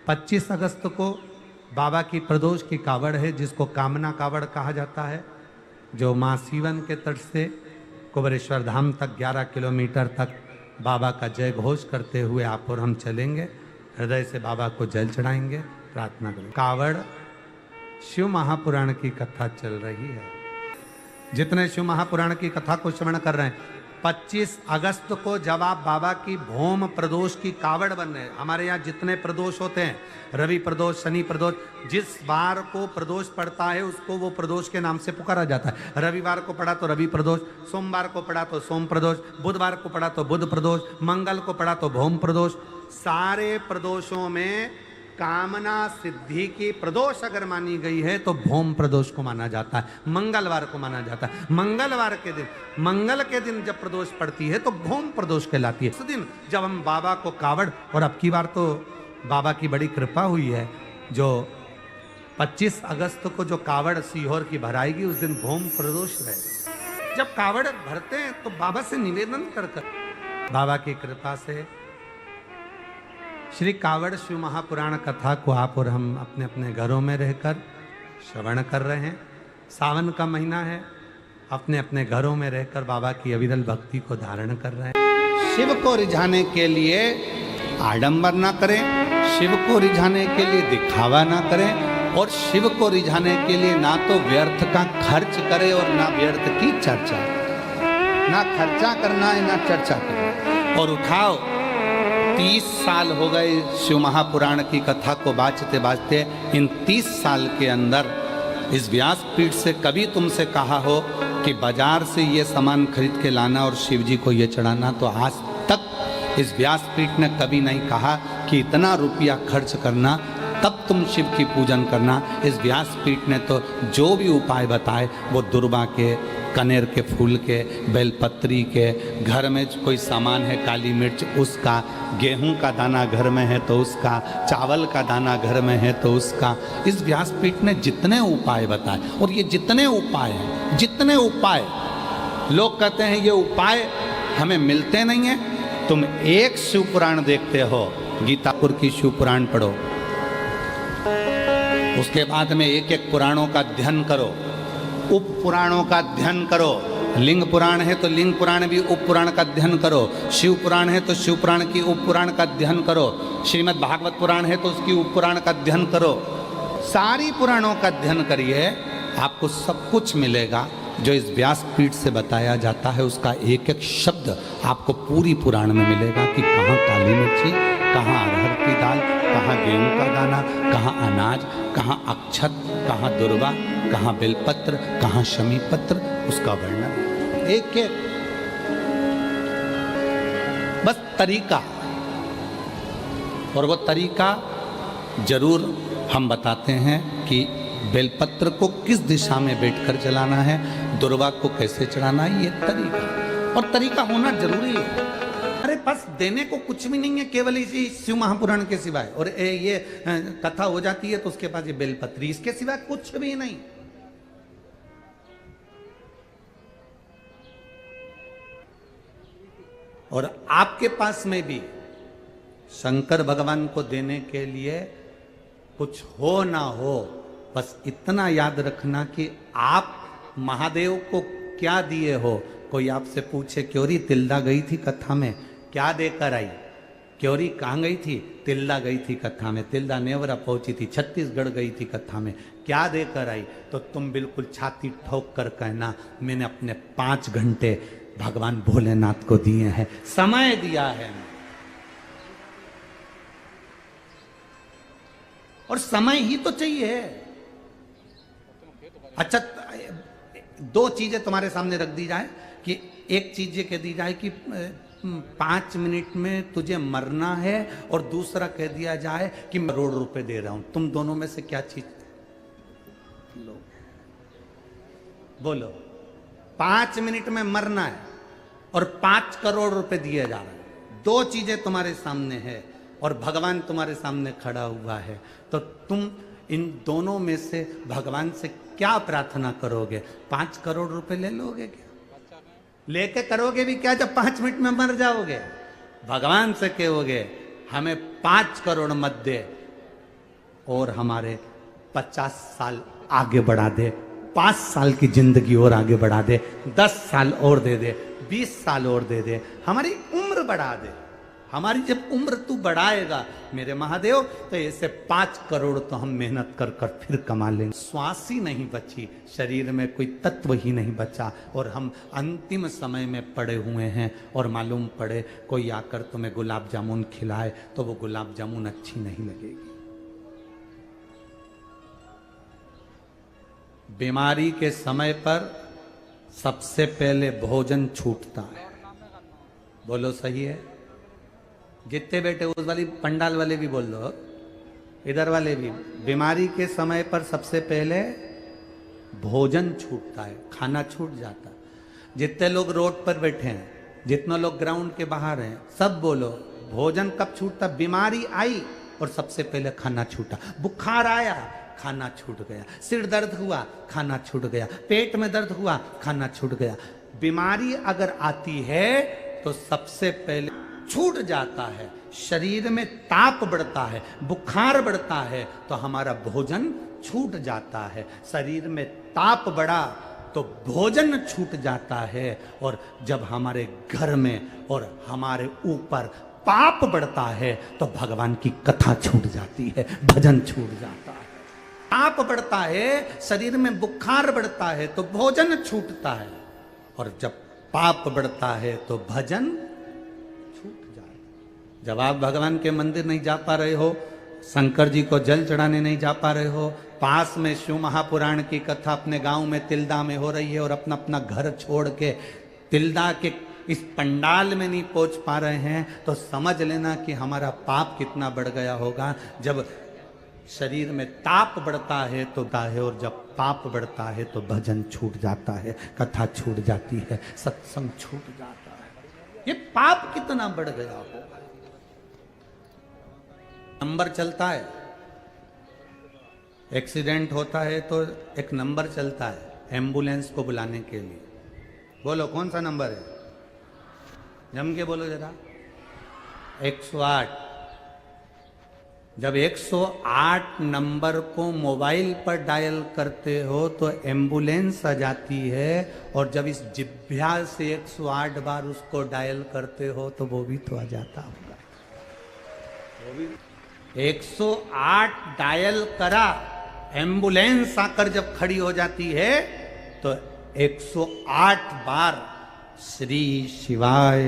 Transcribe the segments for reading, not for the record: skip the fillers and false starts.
25 अगस्त को बाबा की प्रदोष की कावड़ है, जिसको कामना कावड़ कहा जाता है, जो माँ सीवन के तट से कुबेरेश्वर धाम तक 11 किलोमीटर तक बाबा का जय घोष करते हुए आप और हम चलेंगे। हृदय से बाबा को जल चढ़ाएंगे, प्रार्थना करेंगे। कावड़ शिव महापुराण की कथा चल रही है। जितने शिव महापुराण की कथा को श्रवण कर रहे हैं, 25 अगस्त को जब आप बाबा की भौम प्रदोष की कावड़ बन रहे हैं, हमारे यहाँ जितने प्रदोष होते हैं, रवि प्रदोष, शनि प्रदोष, जिस बार को प्रदोष पड़ता है उसको वो प्रदोष के नाम से पुकारा जाता है। रविवार को पड़ा तो रवि प्रदोष, सोमवार को पड़ा तो सोम प्रदोष, बुधवार को पड़ा तो बुध प्रदोष, मंगल को पड़ा तो भौम प्रदोष। सारे प्रदोषों में कामना सिद्धि की प्रदोष अगर मानी गई है तो भौम प्रदोष को माना जाता है, मंगलवार को माना जाता है। मंगलवार के दिन, मंगल के दिन जब प्रदोष पड़ती है तो भौम प्रदोष कहलाती है। उस दिन जब हम बाबा को कावड़, और अब की बार तो बाबा की बड़ी कृपा हुई है, जो 25 अगस्त को जो कावड़ सीहोर की भराएगी उस दिन भौम प्रदोष रहे। जब कावड़ भरते हैं तो बाबा से निवेदन कर बाबा की कृपा से श्री कावड़ शिव महापुराण कथा को आप और हम अपने अपने घरों में रहकर श्रवण कर रहे हैं। सावन का महीना है, अपने अपने घरों में रहकर बाबा की अविरल भक्ति को धारण कर रहे हैं। शिव को रिझाने के लिए आडंबर ना करें, शिव को रिझाने के लिए दिखावा ना करें, और शिव को रिझाने के लिए ना तो व्यर्थ का खर्च करें और ना व्यर्थ की चर्चा। ना खर्चा करना है ना चर्चा करना। और उठाओ, 30 साल हो गए शिव महापुराण की कथा को बाँचते बाँचते। इन 30 साल के अंदर इस व्यासपीठ से कभी तुमसे कहा हो कि बाजार से ये सामान खरीद के लाना और शिव जी को ये चढ़ाना, तो आज तक इस व्यासपीठ ने कभी नहीं कहा कि इतना रुपया खर्च करना तब तुम शिव की पूजन करना। इस व्यासपीठ ने तो जो भी उपाय बताए वो दुर्वा के, कनेर के फूल के, बेलपत्री के, घर में कोई सामान है काली मिर्च उसका, गेहूं का दाना घर में है तो उसका, चावल का दाना घर में है तो उसका। इस व्यासपीठ ने जितने उपाय बताए, और ये जितने उपाय हैं, जितने उपाय लोग कहते हैं ये उपाय हमें मिलते नहीं हैं। तुम एक शिव पुराण देखते हो, गीतापुर की शिव पुराण पढ़ो, उसके बाद में एक एक पुराणों का अध्ययन करो, उप पुराणों का अध्ययन करो। लिंग पुराण है तो लिंग पुराण भी उप पुराण का अध्ययन करो, शिव पुराण है तो शिव पुराण की उप पुराण का अध्ययन करो, श्रीमद् भागवत पुराण है तो उसकी उप पुराण का अध्ययन करो। सारी पुराणों का अध्ययन करिए, आपको सब कुछ मिलेगा जो इस व्यासपीठ से बताया जाता है। उसका एक एक शब्द आपको पूरी पुराण में मिलेगा कि कहाँ काली मिर्ची, कहाँ अरहर की दाल, कहाँ गेहूं का दाना, कहाँ अनाज, कहाँ अक्षत, कहाँ दुर्वा, कहाँ बेलपत्र, कहाँ शमी पत्र, उसका वर्णन एक एक। बस तरीका, और वो तरीका जरूर हम बताते हैं कि बेलपत्र को किस दिशा में बैठकर चलाना है, दुर्वा को कैसे चढ़ाना है, ये तरीका, और तरीका होना जरूरी है। अरे बस देने को कुछ भी नहीं है, केवल इसी शिव महापुराण के सिवाय, और ये कथा हो जाती है तो उसके पास ये बेलपत्री, इसके सिवाय कुछ भी नहीं। और आपके पास में भी शंकर भगवान को देने के लिए कुछ हो ना हो, बस इतना याद रखना कि आप महादेव को क्या दिए हो। कोई आपसे पूछे क्योरी तिल्दा गई थी कथा में, क्या देकर आई? क्योरी कहाँ गई थी? तिल्दा गई थी कथा में, तिल्दा नेवरा पहुंची थी, छत्तीसगढ़ गई थी कथा में, क्या देकर आई? तो तुम बिल्कुल छाती ठोक कर कहना, मैंने अपने 5 घंटे भगवान भोलेनाथ को दिए हैं, समय दिया है। और समय ही तो चाहिए। अच्छा, 2 चीजें तुम्हारे सामने रख दी जाए कि एक चीज ये कह दी जाए कि 5 मिनट में तुझे मरना है, और दूसरा कह दिया जाए कि मैं करोड़ रुपए दे रहा हूं। तुम दोनों में से क्या चीज लो? बोलो। 5 मिनट में मरना है और 5 करोड़ रुपए दिए जा रहे हैं। 2 चीजें तुम्हारे सामने है और भगवान तुम्हारे सामने खड़ा हुआ है, तो तुम इन दोनों में से भगवान से क्या प्रार्थना करोगे? 5 करोड़ रुपए ले लोगे क्या? लेके करोगे भी क्या जब 5 मिनट में मर जाओगे? भगवान से कहोगे हमें 5 करोड़ मत दे, और हमारे 50 साल आगे बढ़ा दे, 5 साल की जिंदगी और आगे बढ़ा दे, 10 साल और दे दे, 20 साल और दे दे, हमारी उम्र बढ़ा दे। हमारी जब उम्र तू बढ़ाएगा मेरे महादेव, तो ऐसे 5 करोड़ तो हम मेहनत कर कर फिर कमा लेंगे। श्वास ही नहीं बची, शरीर में कोई तत्व ही नहीं बचा, और हम अंतिम समय में पड़े हुए हैं। और मालूम पड़े कोई आकर तुम्हें गुलाब जामुन खिलाए तो वो गुलाब जामुन अच्छी नहीं लगेगी। बीमारी के समय पर सबसे पहले भोजन छूटता है। बोलो सही है? जितने बैठे उस वाली पंडाल वाले भी बोल दो, इधर वाले भी। बीमारी के समय पर सबसे पहले भोजन छूटता है, खाना छूट जाता है। जितने लोग रोड पर बैठे हैं, जितने लोग ग्राउंड के बाहर हैं, सब बोलो भोजन कब छूटता? बीमारी आई और सबसे पहले खाना छूटा। बुखार आया, खाना छूट गया। सिर दर्द हुआ, खाना छूट गया। पेट में दर्द हुआ, खाना छूट गया। बीमारी अगर आती है तो सबसे पहले छूट जाता है। शरीर में ताप बढ़ता है, बुखार बढ़ता है तो हमारा भोजन छूट जाता है। शरीर में ताप बढ़ा तो भोजन छूट जाता है। और जब हमारे घर में और हमारे ऊपर पाप बढ़ता है तो भगवान की कथा छूट जाती है, भजन छूट जाता है। पाप बढ़ता है, शरीर में बुखार बढ़ता है तो भोजन छूटता है। और जब पाप बढ़ता है तो भजन छूट जाता है। जब आप भगवान के मंदिर नहीं जा पा रहे हो, शंकर जी को जल चढ़ाने नहीं जा पा रहे हो, पास में शिव महापुराण की कथा अपने गांव में तिल्दा में हो रही है, और अपना अपना घर छोड़ के तिल्दा के इस पंडाल में नहीं पहुंच पा रहे हैं, तो समझ लेना कि हमारा पाप कितना बढ़ गया होगा। जब शरीर में ताप बढ़ता है तो है, और जब पाप बढ़ता है तो भजन छूट जाता है, कथा छूट जाती है, सत्संग छूट जाता है। ये पाप कितना बढ़ गया होगा। नंबर चलता है, एक्सीडेंट होता है तो एक नंबर चलता है एम्बुलेंस को बुलाने के लिए। बोलो कौन सा नंबर है? जम के बोलो जरा। 108। जब 108 नंबर को मोबाइल पर डायल करते हो तो एम्बुलेंस आ जाती है, और जब इस जिभ्या से 108 बार उसको डायल करते हो तो वो भी तो आ जाता होगा। वो भी 108 डायल करा, एम्बुलेंस आकर जब खड़ी हो जाती है तो 108 बार श्री शिवाय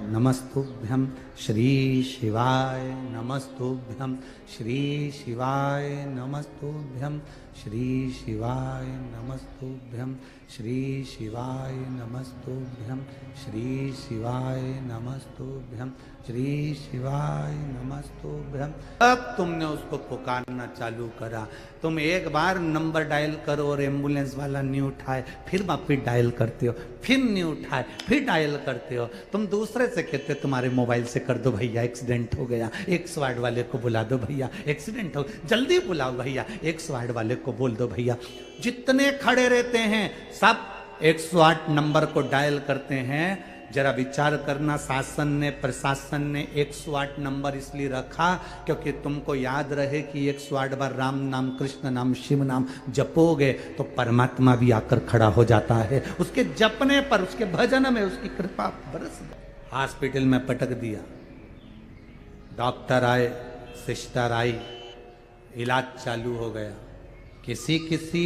नमस्तुभ्यं, श्री शिवाय नमस्तुभ्यं, श्री शिवाय नमस्तुभ्यं, श्री शिवाय नमस्तुभ्यं, श्री शिवाय नमस्तुभ्यं, श्री शिवाय नमस्तुभ्यं, श्री शिवाय नमस्तुभ्यं। अब तुमने उसको पुकारना चालू करा। तुम एक बार नंबर डायल करो और एम्बुलेंस वाला नहीं उठाए, फिर वापिस डायल करते हो, फिर नहीं उठाए, फिर डायल करते हो। तुम दूसरे से कहते तुम्हारे मोबाइल से कर दो भैया, एक्सीडेंट हो गया, 108 वाले को बुला दो भैया, एक्सीडेंट हो, जल्दी बुलाओ भैया, 108 वाले को बोल दो भैया। जितने खड़े रहते हैं सब 108 नंबर को डायल करते हैं। जरा विचार करना, शासन ने, प्रशासन ने 108 नंबर इसलिए रखा क्योंकि तुमको याद रहे कि 108 बार राम नाम, कृष्ण नाम, शिव नाम जपोगे तो परमात्मा भी आकर खड़ा हो जाता है। उसके जपने पर, उसके भजन में उसकी कृपा बरस गई। हॉस्पिटल में पटक दिया, डॉक्टर आए, सिस्टर आई, इलाज चालू हो गया। किसी किसी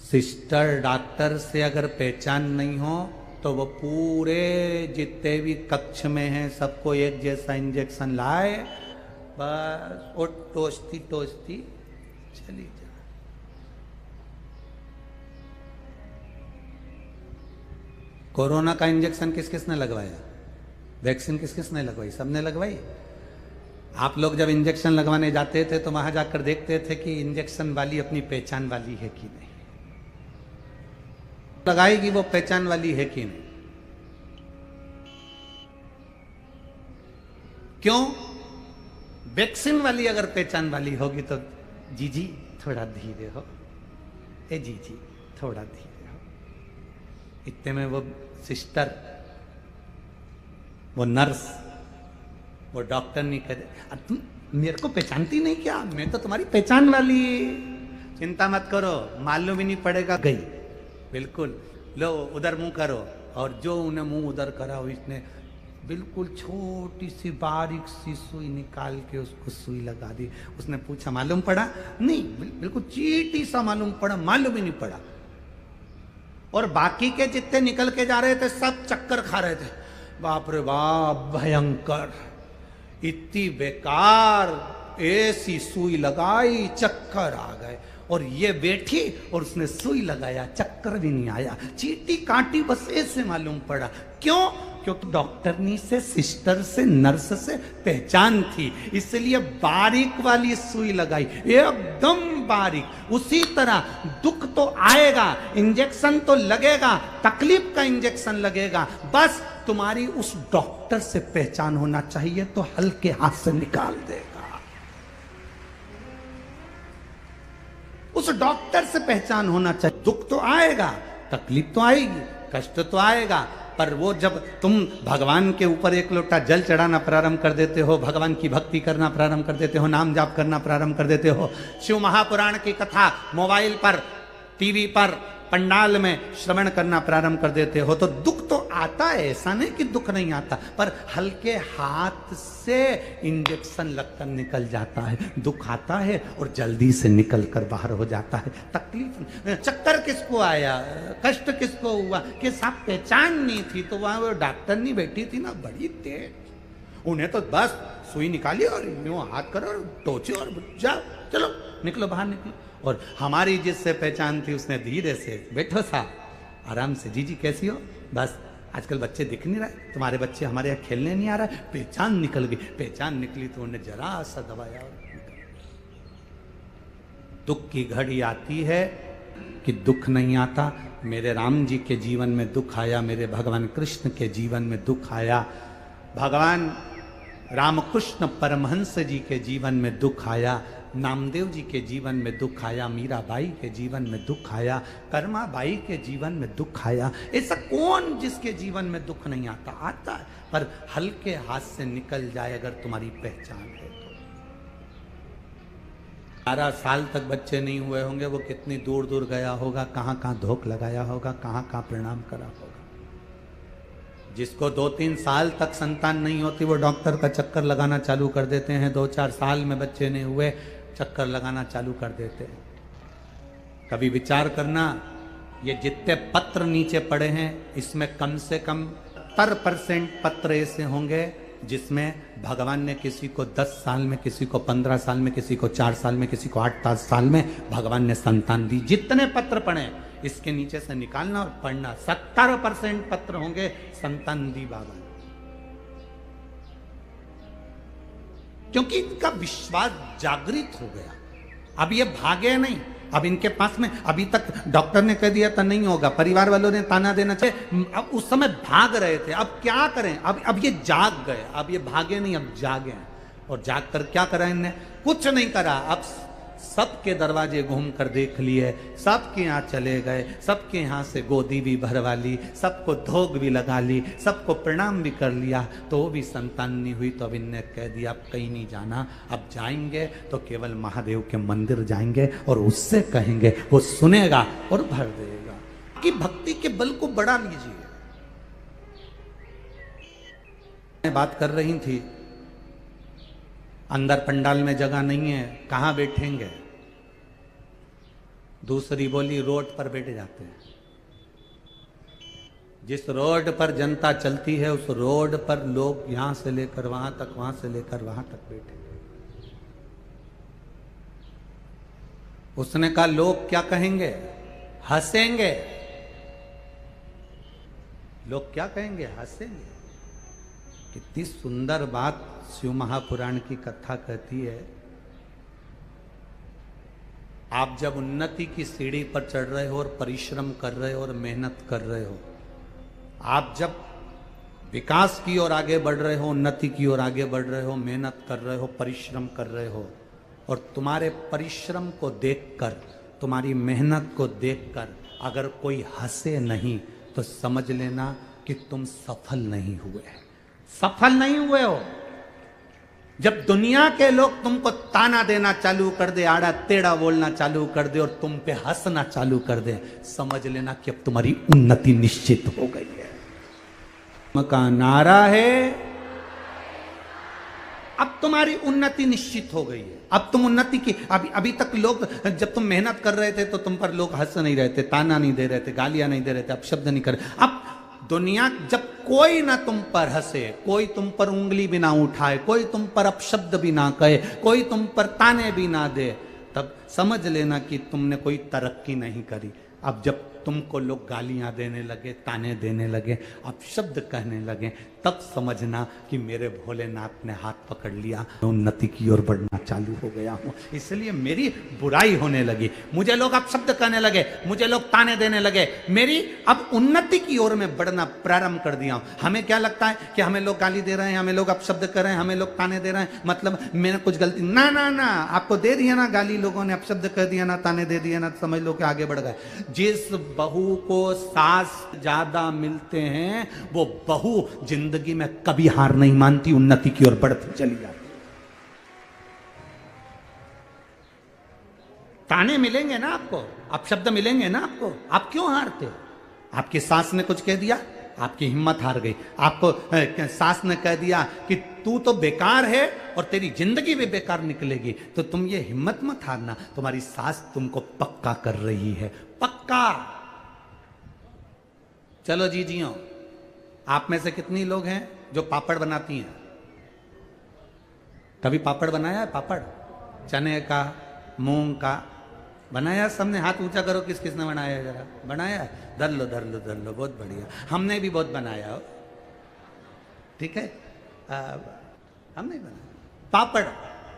सिस्टर डॉक्टर से अगर पहचान नहीं हो तो वो पूरे जितने भी कक्ष में हैं सबको एक जैसा इंजेक्शन लाए, बस वो टोचती टोचती चली जा। कोरोना का इंजेक्शन किस किसने लगवाया? वैक्सीन किस किसने लगवाई? सबने लगवाई। आप लोग जब इंजेक्शन लगवाने जाते थे तो वहां जाकर देखते थे कि इंजेक्शन वाली अपनी पहचान वाली है कि नहीं, लगाएगी वो पहचान वाली है कि नहीं। क्यों? वैक्सीन वाली अगर पहचान वाली होगी तो जीजी थोड़ा धीरे हो, ए जीजी थोड़ा धीरे हो। इतने में वो सिस्टर, वो नर्स, वो डॉक्टर नहीं कहते तुम मेरे को पहचानती नहीं क्या? मैं तो तुम्हारी पहचान वाली। चिंता मत करो, मालूम ही नहीं पड़ेगा। गई बिल्कुल। लो उधर मुंह करो। और जो उन्हें मुंह उधर करा, इसने बिल्कुल छोटी सी बारीक सी सुई निकाल के उसको सुई लगा दी। उसने पूछा मालूम पड़ा? नहीं, बिल्कुल चीटी सा मालूम पड़ा, मालूम ही नहीं पड़ा। और बाकी के जितने निकल के जा रहे थे सब चक्कर खा रहे थे। बाप रे बाप, भयंकर, इतनी बेकार, ऐसी सुई लगाई, चक्कर आ गए। और ये बैठी और उसने सुई लगाया, चक्कर भी नहीं आया, चीटी काटी बस ऐसे मालूम पड़ा। क्यों? क्योंकि डॉक्टरनी से, सिस्टर से, नर्स से पहचान थी, इसलिए बारीक वाली सुई लगाई, एकदम बारीक। उसी तरह दुख तो आएगा, इंजेक्शन तो लगेगा, तकलीफ का इंजेक्शन लगेगा, बस तुम्हारी उस डॉक्टर से पहचान होना चाहिए तो हल्के हाथ से निकाल देगा। उस डॉक्टर से पहचान होना चाहिए। दुख तो आएगा, तकलीफ तो आएगी, कष्ट तो आएगा, पर वो जब तुम भगवान के ऊपर एक लोटा जल चढ़ाना प्रारंभ कर देते हो, भगवान की भक्ति करना प्रारंभ कर देते हो, नाम जाप करना प्रारंभ कर देते हो, शिव महापुराण की कथा मोबाइल पर, टीवी पर, पंडाल में श्रवण करना प्रारंभ कर देते हो, तो दुख तो आता है, ऐसा नहीं कि दुख नहीं आता, पर हल्के हाथ से इंजेक्शन लगकर निकल जाता है। दुख आता है और जल्दी से निकल कर बाहर हो जाता है। तकलीफ, चक्कर किसको आया, कष्ट किसको हुआ कि साहब पहचान नहीं थी, तो वहां वो डॉक्टर नहीं बैठी थी ना, बड़ी तेज, उन्हें तो बस सुई निकाली और यूं हाथ करो और टोचे और जाओ, चलो निकलो, बाहर निकलो। और हमारी जिससे पहचान थी उसने धीरे से, बैठो साहब, आराम से, जी जी कैसी हो, बस आजकल बच्चे दिख नहीं रहे, तुम्हारे बच्चे हमारे यहाँ खेलने नहीं आ रहा है, पहचान निकल गई। पहचान निकली तो उन्हें जरा सा दबाया और दुख की घड़ी आती है कि दुख नहीं आता। मेरे राम जी के जीवन में दुख आया, मेरे भगवान कृष्ण के जीवन में दुख आया, भगवान रामकृष्ण परमहंस जी के जीवन में दुख आया, नामदेव जी के जीवन में दुख आया, मीराबाई के जीवन में दुख आया, कर्माबाई के जीवन में दुख आया। ऐसा कौन जिसके जीवन में दुख नहीं आता? आता है, पर हल्के हाथ से निकल जाए अगर तुम्हारी पहचान है तो। 12 साल तक बच्चे नहीं हुए होंगे, वो कितनी दूर दूर गया होगा, कहाँ कहाँ धोख लगाया होगा, कहाँ कहाँ प्रणाम करा होगा। जिसको 2-3 साल तक संतान नहीं होती, वो डॉक्टर का चक्कर लगाना चालू कर देते हैं। 2-4 साल में बच्चे नहीं हुए, चक्कर लगाना चालू कर देते हैं। कभी विचार करना, ये जितने पत्र नीचे पड़े हैं, इसमें कम से कम 70% पत्र ऐसे होंगे जिसमें भगवान ने किसी को 10 साल में, किसी को 15 साल में, किसी को 4 साल में, किसी को 8 साल में भगवान ने संतान दी। जितने पत्र पढ़े इसके नीचे से निकालना और पढ़ना, 70% पत्र होंगे संतान दी बाबा ने, क्योंकि इनका विश्वास जागृत हो गया। अब ये भागे नहीं, अब इनके पास में, अभी तक डॉक्टर ने कह दिया था नहीं होगा, परिवार वालों ने ताना देना चाहिए, अब उस समय भाग रहे थे, अब क्या करें, अब ये जाग गए, अब ये भागे नहीं, अब जागे हैं। और जाग कर क्या करा इनने? कुछ नहीं करा, अब सबके दरवाजे घूम कर देख लिए, सबके यहाँ चले गए, सबके यहाँ से गोदी भी भरवा ली, सबको धोख भी लगा ली, सबको प्रणाम भी कर लिया, तो वो भी संतान नहीं हुई। तो अब इनने कह दिया अब कहीं नहीं जाना, अब जाएंगे तो केवल महादेव के मंदिर जाएंगे और उससे कहेंगे, वो सुनेगा और भर देगा। कि भक्ति के बल को बढ़ा लीजिए। बात कर रही थी, अंदर पंडाल में जगह नहीं है, कहाँ बैठेंगे? दूसरी बोली रोड पर बैठ जाते हैं। जिस रोड पर जनता चलती है उस रोड पर लोग यहां से लेकर वहां तक, वहां से लेकर वहां तक बैठे। उसने कहा लोग क्या कहेंगे? हंसेंगे। लोग क्या कहेंगे? हंसेंगे। कितनी सुंदर बात शिव महापुराण की कथा कहती है। आप जब उन्नति की सीढ़ी पर चढ़ रहे हो और परिश्रम कर रहे हो और मेहनत कर रहे हो, आप जब विकास की ओर आगे बढ़ रहे हो, उन्नति की ओर आगे बढ़ रहे हो, मेहनत कर रहे हो, परिश्रम कर रहे हो, और तुम्हारे परिश्रम को देखकर, तुम्हारी मेहनत को देखकर अगर कोई हंसे नहीं तो समझ लेना कि तुम सफल नहीं हुए। सफल नहीं हुए हो। जब दुनिया के लोग तुमको ताना देना चालू कर दे, आड़ा टेढ़ा बोलना चालू कर दे और तुम पे हंसना चालू कर दे, समझ लेना कि अब तुम्हारी उन्नति निश्चित हो गई है। का नारा है, अब तुम्हारी उन्नति निश्चित हो गई है। अब तुम उन्नति की, अभी तक लोग, जब तुम मेहनत कर रहे थे तो तुम पर लोग हंस नहीं रहे थे, ताना नहीं दे रहे थे, गालियां नहीं दे रहे थे, अपशब्द नहीं कर रहे। अब दुनिया, जब कोई ना तुम पर हंसे, कोई तुम पर उंगली भी ना उठाए, कोई तुम पर अपशब्द भी ना कहे, कोई तुम पर ताने भी ना दे, तब समझ लेना कि तुमने कोई तरक्की नहीं करी। अब जब तुमको लोग गालियां देने लगे, ताने देने लगे, अपशब्द कहने लगे, तब समझना कि मेरे भोलेनाथ ने हाथ पकड़ लिया, उन्नति की ओर बढ़ना चालू हो गया हूं। इसलिए मेरी बुराई होने लगी, मुझे लोग अपशब्द कहने लगे, मुझे लोग ताने देने लगे, मेरी अब उन्नति की ओर में बढ़ना प्रारंभ कर दिया हूं। हमें क्या लगता है कि हमें लोग गाली दे रहे हैं, हमें लोग अपशब्द कर रहे हैं, हमें लोग ताने दे रहे हैं, मतलब मैंने कुछ गलती, ना ना ना, आपको दे दिया ना गाली, लोगों ने अपशब्द कर दिया ना, ताने दे दिया ना, समझ लो कि आगे बढ़ गए। जिस बहू को सास ज्यादा मिलते हैं वो बहू जिंदगी में कभी हार नहीं मानती, उन्नति की ओर बढ़ती चली जाती। ताने मिलेंगे ना आपको, अपशब्द मिलेंगे ना आपको, आप क्यों हारते हो? आपकी सास ने कुछ कह दिया, आपकी हिम्मत हार गई। आपको सास ने कह दिया कि तू तो बेकार है और तेरी जिंदगी भी बेकार निकलेगी, तो तुम ये हिम्मत मत हारना, तुम्हारी सास तुमको पक्का कर रही है, पक्का। चलो जी जियो, आप में से कितनी लोग हैं जो पापड़ बनाती हैं? कभी पापड़ बनाया है? पापड़ चने का, मूंग का बनाया? सबने हाथ ऊंचा करो, किस किसने बनाया है? जरा बनाया है? धर लो धर लो धर लो, बहुत बढ़िया। हमने भी बहुत बनाया हो, ठीक है। हमने बनाया। पापड़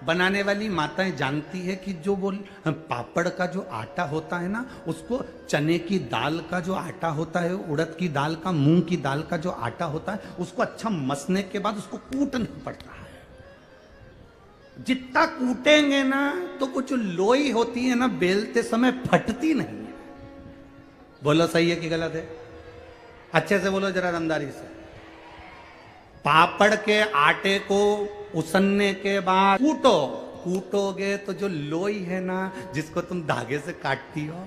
बनाने वाली माताएं जानती है कि जो वो पापड़ का जो आटा होता है ना, उसको चने की दाल का जो आटा होता है, उड़द की दाल का, मूंग की दाल का जो आटा होता है, उसको अच्छा मसने के बाद उसको कूटना पड़ता है। जितना कूटेंगे ना तो वो जो लोई होती है ना, बेलते समय फटती नहीं है। बोलो सही है कि गलत है? अच्छे से बोलो जरा, दमदारी से। पापड़ के आटे को उसनने के बाद कूटोगे तो जो लोई है ना, जिसको तुम धागे से काटती हो,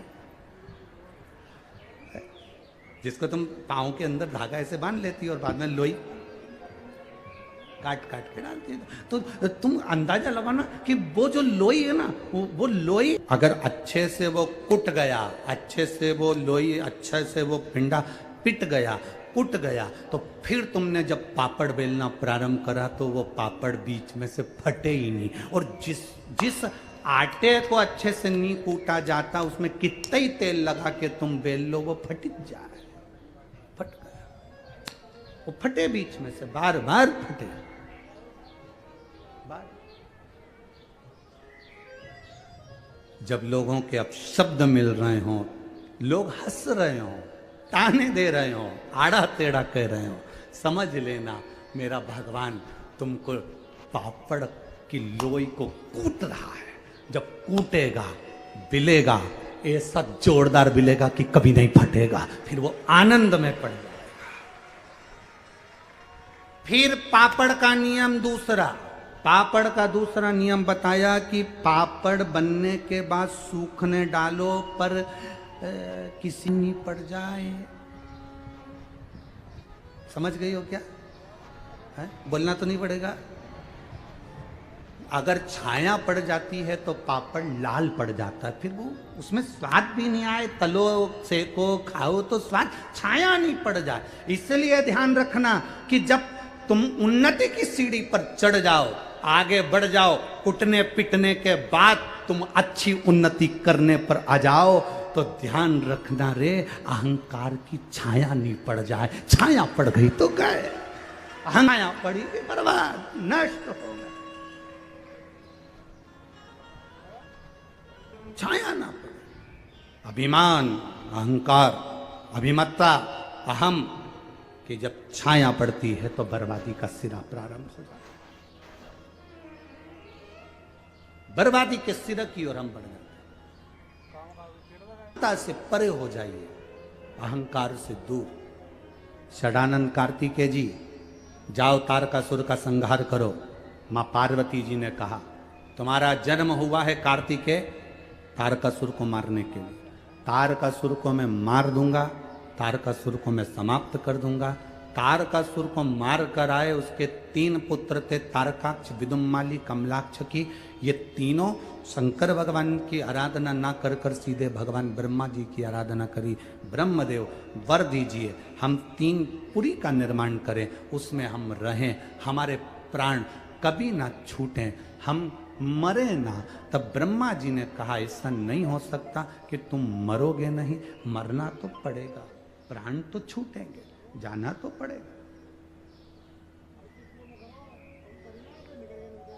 जिसको तुम पांव के अंदर धागा ऐसे बांध लेती हो और बाद में लोई काट काट के डालती हो, तो तुम अंदाजा लगाना कि वो जो लोई है ना, वो लोई अगर अच्छे से वो कुट गया, अच्छे से वो लोई, अच्छे से वो पिंडा पिट गया, कुट गया, तो फिर तुमने जब पापड़ बेलना प्रारंभ करा तो वो पापड़ बीच में से फटे ही नहीं। और जिस आटे को अच्छे से नहीं कूटा जाता, उसमें कितना ही तेल लगा के तुम बेल लो, वो फट जाए, फट गया, वो फटे बीच में से, बार बार फटे, बार। जब लोगों के अपशब्द मिल रहे हों, लोग हंस रहे हों, ताने दे रहे हो, आड़ा टेढ़ा कह रहे हो, समझ लेना मेरा भगवान तुमको पापड़ की लोई को कूट रहा है। जब कूटेगा, बिलेगा, ऐसा जोरदार बिलेगा कि कभी नहीं फटेगा, फिर वो आनंद में पड़ जाएगा। फिर पापड़ का नियम दूसरा, पापड़ का दूसरा नियम बताया कि पापड़ बनने के बाद सूखने डालो, पर किसी नहीं पड़ जाए। समझ गई हो क्या है? बोलना तो नहीं पड़ेगा। अगर छाया पड़ जाती है तो पापड़ लाल पड़ जाता है, फिर वो उसमें स्वाद भी नहीं आए, तलो सेको खाओ तो स्वाद, छाया नहीं पड़ जाए। इसलिए ध्यान रखना कि जब तुम उन्नति की सीढ़ी पर चढ़ जाओ, आगे बढ़ जाओ, कुटने पिटने के बाद तुम अच्छी उन्नति करने पर आ जाओ, तो ध्यान रखना रे, अहंकार की छाया नहीं पड़ जाए। छाया पड़ गई तो गए, छाया पड़ी भी बर्बाद, नष्ट हो गए। छाया ना पड़े। अभिमान, अहंकार, अभिमत्ता, अहम कि जब छाया पड़ती है तो बर्बादी का सिरा प्रारंभ हो जाता है। बर्बादी के सिरे की ओर हम बढ़ जाते हैं। से परे हो जाइए, अहंकार से दूर। षडानंद कार्तिकेय जी, जाओ तारकासुर का संहार करो, माँ पार्वती जी ने कहा तुम्हारा जन्म हुआ है कार्तिकेय तारकासुर को मारने के लिए। तारकासुर को मैं मार दूंगा, तारकासुर को मैं समाप्त कर दूंगा। तारकासुर को मार कर आए, उसके 3 पुत्र थे, तारकाक्ष, विदुम्माली, कमलाक्ष की। ये तीनों शंकर भगवान की आराधना ना कर कर सीधे भगवान ब्रह्मा जी की आराधना करी। ब्रह्मदेव वर दीजिए हम 3 पुरी का निर्माण करें, उसमें हम रहें, हमारे प्राण कभी ना छूटें, हम मरे ना। तब ब्रह्मा जी ने कहा ऐसा नहीं हो सकता कि तुम मरोगे नहीं, मरना तो पड़ेगा, प्राण तो छूटेंगे, जाना तो पड़ेगा।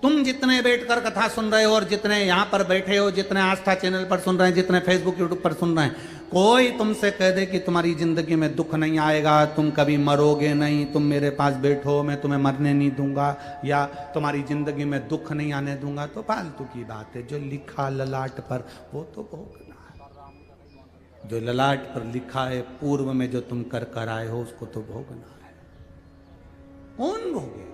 तुम जितने बैठकर कथा सुन रहे हो और जितने यहां पर बैठे हो, जितने आस्था चैनल पर सुन रहे हैं, जितने फेसबुक यूट्यूब पर सुन रहे हैं, कोई तुमसे कह दे कि तुम्हारी जिंदगी में दुख नहीं आएगा, तुम कभी मरोगे नहीं, तुम मेरे पास बैठो मैं तुम्हें मरने नहीं दूंगा, या तुम्हारी जिंदगी में दुख नहीं आने दूंगा, तो फालतू की बात है। जो लिखा ललाट पर वो तो भोगना है। जो ललाट पर लिखा है पूर्व में जो तुम कर कर आए हो उसको तो भोगना है। कौन भोगे?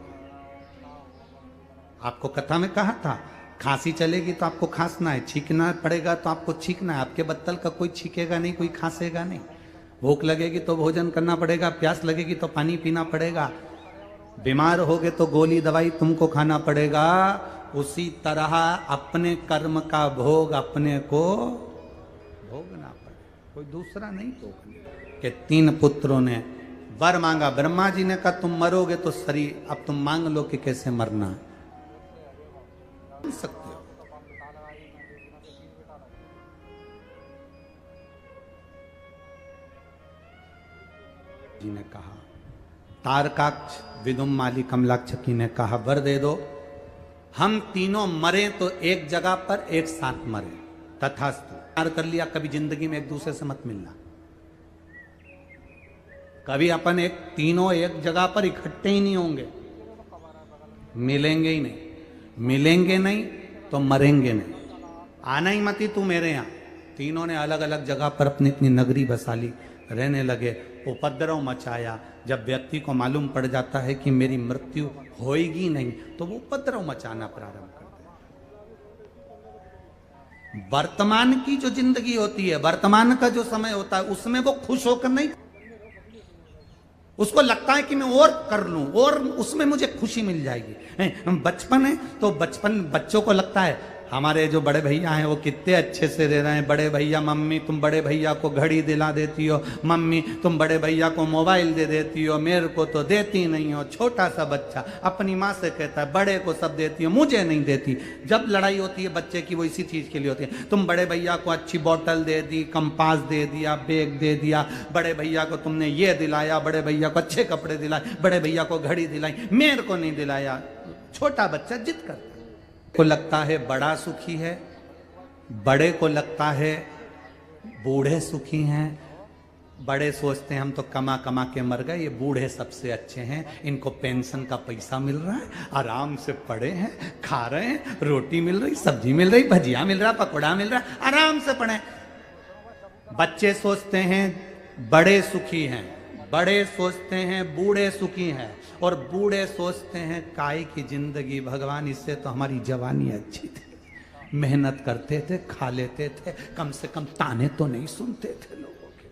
आपको कथा में कहा था खांसी चलेगी तो आपको खांसना है, छींकना पड़ेगा तो आपको छींकना है। आपके बत्तल का कोई छींकेगा नहीं, कोई खांसेगा नहीं। भूख लगेगी तो भोजन करना पड़ेगा, प्यास लगेगी तो पानी पीना पड़ेगा, बीमार होगे तो गोली दवाई तुमको खाना पड़ेगा। उसी तरह अपने कर्म का भोग अपने को भोगना पड़ेगा, कोई दूसरा नहीं भोगना। के 3 पुत्रों ने वर मांगा, ब्रह्मा जी ने कहा तुम मरोगे तो शरीर, अब तुम मांग लो कि कैसे मरना है, सकते हो। जी ने कहा, तारकाक्ष, विदुम्माली, कमलाक्षकी ने कहा वर दे दो, हम तीनों मरे तो एक जगह पर एक साथ मरे, तथास्तु। प्यार कर लिया, कभी जिंदगी में एक दूसरे से मत मिलना, कभी अपन तीनों एक जगह पर इकट्ठे ही नहीं होंगे, मिलेंगे ही नहीं। मिलेंगे नहीं तो मरेंगे नहीं। आना ही मत ही तू मेरे यहाँ। तीनों ने अलग अलग जगह पर अपनी अपनी नगरी बसा ली, रहने लगे, उपद्रव मचाया। जब व्यक्ति को मालूम पड़ जाता है कि मेरी मृत्यु होएगी नहीं तो वो उपद्रव मचाना प्रारंभ कर देता। वर्तमान की जो जिंदगी होती है, वर्तमान का जो समय होता है, उसमें वो खुश होकर नहीं, उसको लगता है कि मैं और कर लूं और उसमें मुझे खुशी मिल जाएगी। बचपन है तो बच्चों को लगता है हमारे जो बड़े भैया हैं वो कितने अच्छे से रह रहे हैं। बड़े भैया, मम्मी तुम बड़े भैया को घड़ी दिला देती हो, मम्मी तुम बड़े भैया को मोबाइल दे देती हो, मेरे को तो देती नहीं हो। छोटा सा बच्चा अपनी माँ से कहता है बड़े को सब देती हो, मुझे नहीं देती। जब लड़ाई होती है बच्चे की वो इसी चीज के लिए होती है। तुम बड़े भैया को अच्छी बोतल दे दी, कंपास दे दिया, बैग दे दिया, बड़े भैया को तुमने ये दिलाया, बड़े भैया को अच्छे कपड़े दिलाए, बड़े भैया को घड़ी दिलाई, मेरे को नहीं दिलाया। छोटा बच्चा जिद करता को लगता है बड़ा सुखी है, बड़े को लगता है बूढ़े सुखी हैं। बड़े सोचते हैं हम तो कमा कमा के मर गए, ये बूढ़े सबसे अच्छे हैं, इनको पेंशन का पैसा मिल रहा है, आराम से पड़े हैं, खा रहे हैं, रोटी मिल रही, सब्जी मिल रही, भजिया मिल रहा, पकौड़ा मिल रहा, आराम से पड़े। बच्चे सोचते हैं बड़े सुखी हैं, बड़े सोचते हैं बूढ़े सुखी हैं, और बूढ़े सोचते हैं काय की जिंदगी भगवान, इससे तो हमारी जवानी अच्छी थी, मेहनत करते थे, खा लेते थे, कम से कम ताने तो नहीं सुनते थे लोगों के।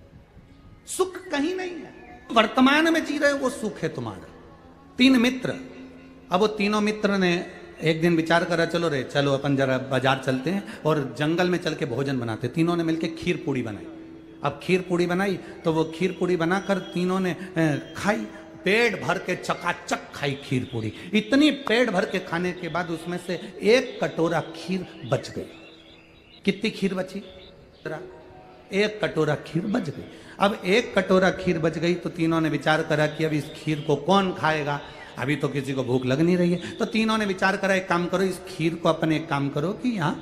सुख कहीं नहीं है, वर्तमान में जी रहे हो वो सुख है तुम्हारा। 3 मित्र, अब वो तीनों मित्र ने एक दिन विचार करा चलो अपन जरा बाजार चलते हैं और जंगल में चल के भोजन बनाते। तीनों ने मिलकर खीर पूड़ी बनाई। अब खीर पूड़ी बनाई तो वो खीर पूड़ी बनाकर तीनों ने खाई, पेट भर के चकाचक खाई खीर पूड़ी। इतनी पेट भर के खाने के बाद उसमें से 1 कटोरा खीर बच गई। कितनी खीर बची? 1 कटोरा खीर बच गई। अब 1 कटोरा खीर बच गई तो तीनों ने विचार करा कि अब इस खीर को कौन खाएगा, अभी तो किसी को भूख लग नहीं रही है। तो तीनों ने विचार करा एक काम करो, इस खीर को अपन एक काम करो कि यहाँ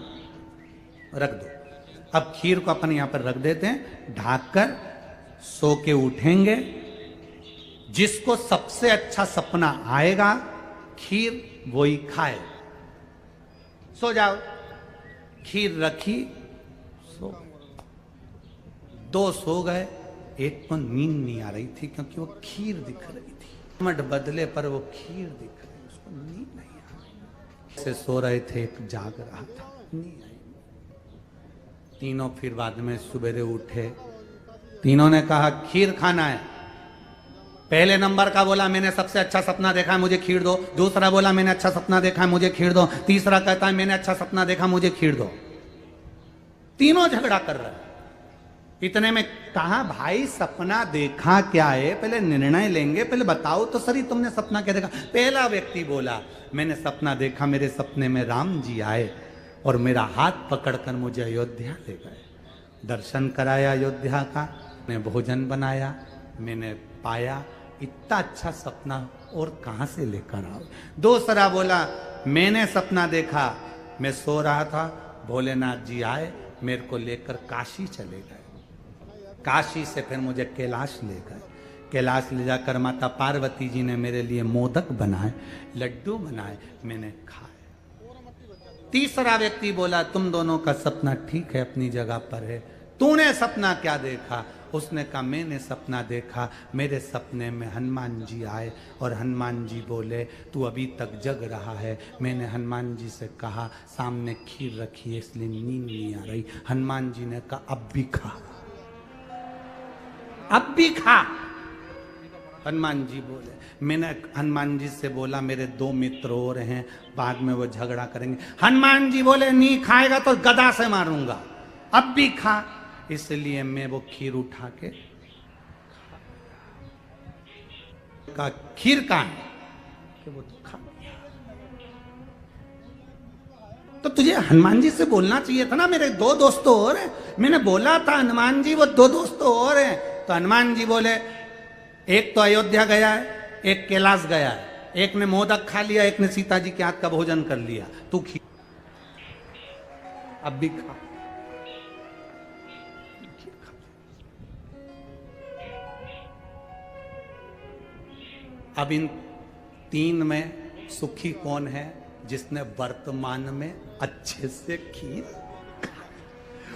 रख दो। अब खीर को अपन यहाँ पर रख देते हैं, ढाककर सो के उठेंगे, जिसको सबसे अच्छा सपना आएगा खीर वही खाए। सो जाओ। खीर रखी, सो 2 सो गए, एक को नींद नहीं आ रही थी क्योंकि वो खीर दिख रही थी। मट बदले पर वो खीर दिख रही, उसको नींद नहीं आ रही। से सो रहे थे, एक जाग रहा था, नहीं आई। तीनों फिर बाद में सवेरे उठे, तीनों ने कहा खीर खाना है। पहले नंबर का बोला मैंने सबसे अच्छा सपना देखा है, मुझे खीर दो। दूसरा बोला मैंने अच्छा सपना देखा है, मुझे खीर दो। तीसरा कहता है मैंने अच्छा सपना देखा, मुझे खीर दो। तीनों झगड़ा कर रहे हैं। इतने में कहा भाई सपना देखा क्या है, पहले निर्णय लेंगे, पहले बताओ तो सही तुमने सपना क्या देखा। पहला व्यक्ति बोला मैंने सपना देखा, मेरे सपने में राम जी आए और मेरा हाथ पकड़कर मुझे अयोध्या ले गए, दर्शन कराया अयोध्या का, मैं भोजन बनाया, मैंने पाया इतना अच्छा सपना और कहां से लेकर आओ। दूसरा बोला मैंने सपना देखा, मैं सो रहा था, भोलेनाथ जी आए, मेरे को लेकर काशी चले गए, काशी से फिर मुझे कैलाश ले गए, कैलाश ले जाकर माता पार्वती जी ने मेरे लिए मोदक बनाए, लड्डू बनाए, मैंने खाए। तीसरा व्यक्ति बोला तुम दोनों का सपना ठीक है, अपनी जगह पर है, तूने सपना क्या देखा। उसने कहा मैंने सपना देखा, मेरे सपने में हनुमान जी आए और हनुमान जी बोले तू अभी तक जग रहा है। मैंने हनुमान जी से कहा सामने खीर रखी है इसलिए नींद नहीं आ रही। हनुमान जी ने कहा अब भी खा, अब भी खा। हनुमान जी बोले, मैंने हनुमान जी से बोला मेरे दो मित्र और हैं, बाद में वो झगड़ा करेंगे। हनुमान जी बोले नहीं खाएगा तो गदा से मारूंगा, अब भी खा। इसलिए मैं वो खीर उठा के का खीर कहां है कि वो तो खा। तो तुझे हनुमान जी से बोलना चाहिए था ना, मेरे दो दोस्तों और हैं। मैंने बोला था हनुमान जी वो दो दोस्तों और हैं। तो हनुमान जी बोले एक तो अयोध्या गया है, एक कैलाश गया है, एक ने मोदक खा लिया, एक ने सीता जी के हाथ का भोजन कर लिया, तू खीर अब भी खा। अब इन तीन में सुखी कौन है, जिसने वर्तमान में अच्छे से खीर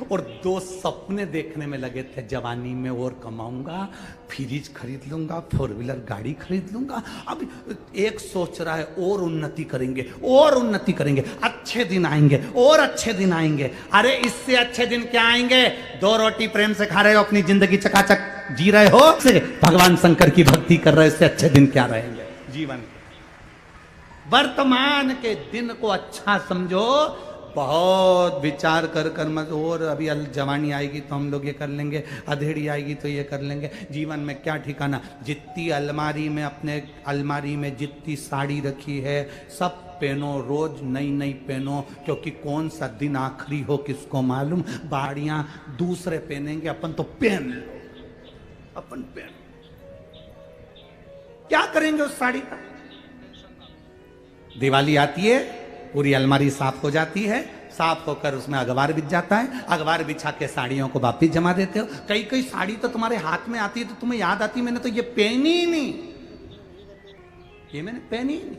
और दो सपने देखने में लगे थे, जवानी में और कमाऊंगा, फ्रिज खरीद लूंगा, 4 व्हीलर गाड़ी खरीद लूंगा। अब एक सोच रहा है और उन्नति करेंगे, और उन्नति करेंगे, अच्छे दिन आएंगे और अच्छे दिन आएंगे। अरे इससे अच्छे दिन क्या आएंगे, 2 रोटी प्रेम से खा रहे हो, अपनी जिंदगी चकाचक जी रहे हो, भगवान शंकर की भक्ति कर रहे हो, इससे अच्छे दिन क्या रहेंगे जीवन। वर्तमान के दिन को अच्छा समझो, बहुत विचार कर कर मत। और अभी जवानी आएगी तो हम लोग ये कर लेंगे, अधेड़ी आएगी तो ये कर लेंगे। जीवन में क्या ठिकाना, जितनी अलमारी में, अपने अलमारी में जितनी साड़ी रखी है सब पहनो, रोज नई नई पहनो, क्योंकि कौन सा दिन आखिरी हो किसको मालूम। बाड़ियां दूसरे पहनेंगे, अपन तो पहन लो, अपन पहन। क्या करेंगे उस साड़ी का। दिवाली आती है, पूरी अलमारी साफ हो जाती है, साफ होकर उसमें अखबार बिछ जाता है, अखबार बिछा के साड़ियों को वापिस जमा देते हो। कई कई साड़ी तो तुम्हारे हाथ में आती है तो तुम्हें याद आती मैंने तो ये पहनी ही नहीं, ये मैंने पहनी ही नहीं।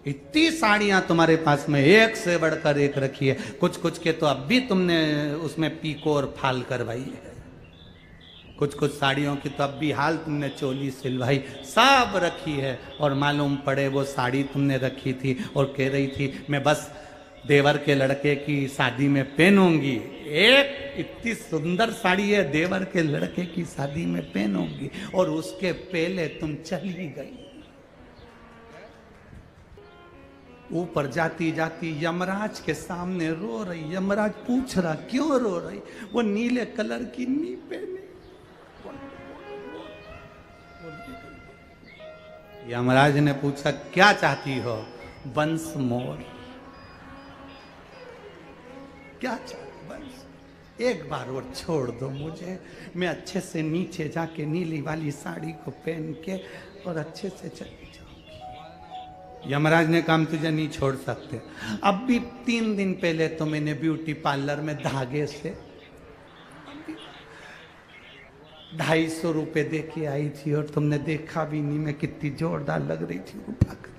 इतनी साड़ियां तुम्हारे पास में एक से बढ़कर एक रखी है। कुछ कुछ के तो अब भी तुमने उसमें पीको और फाल करवाई है, कुछ कुछ साड़ियों की तो अब भी हाल तुमने चोली सिलवाई, सब रखी है। और मालूम पड़े वो साड़ी तुमने रखी थी और कह रही थी मैं बस देवर के लड़के की शादी में पहनूंगी। एक इतनी सुंदर साड़ी है, देवर के लड़के की शादी में पहनूंगी, और उसके पहले तुम चली गई। ऊपर जाती जाती यमराज के सामने रो रही। यमराज पूछ रहा क्यों रो रही, वो नीले कलर की नी पहने। यमराज ने पूछा क्या चाहती हो, वंस मोर, क्या चाहती वंस, एक बार और छोड़ दो मुझे, मैं अच्छे से नीचे जाके नीली वाली साड़ी को पहन के और अच्छे से चली जाऊंगी। यमराज ने कहा तुझे नहीं छोड़ सकते। अब भी 3 दिन पहले तो मैंने ब्यूटी पार्लर में धागे से 250 रुपए दे के आई थी और तुमने देखा भी नहीं मैं कितनी जोरदार लग रही थी। उठा कर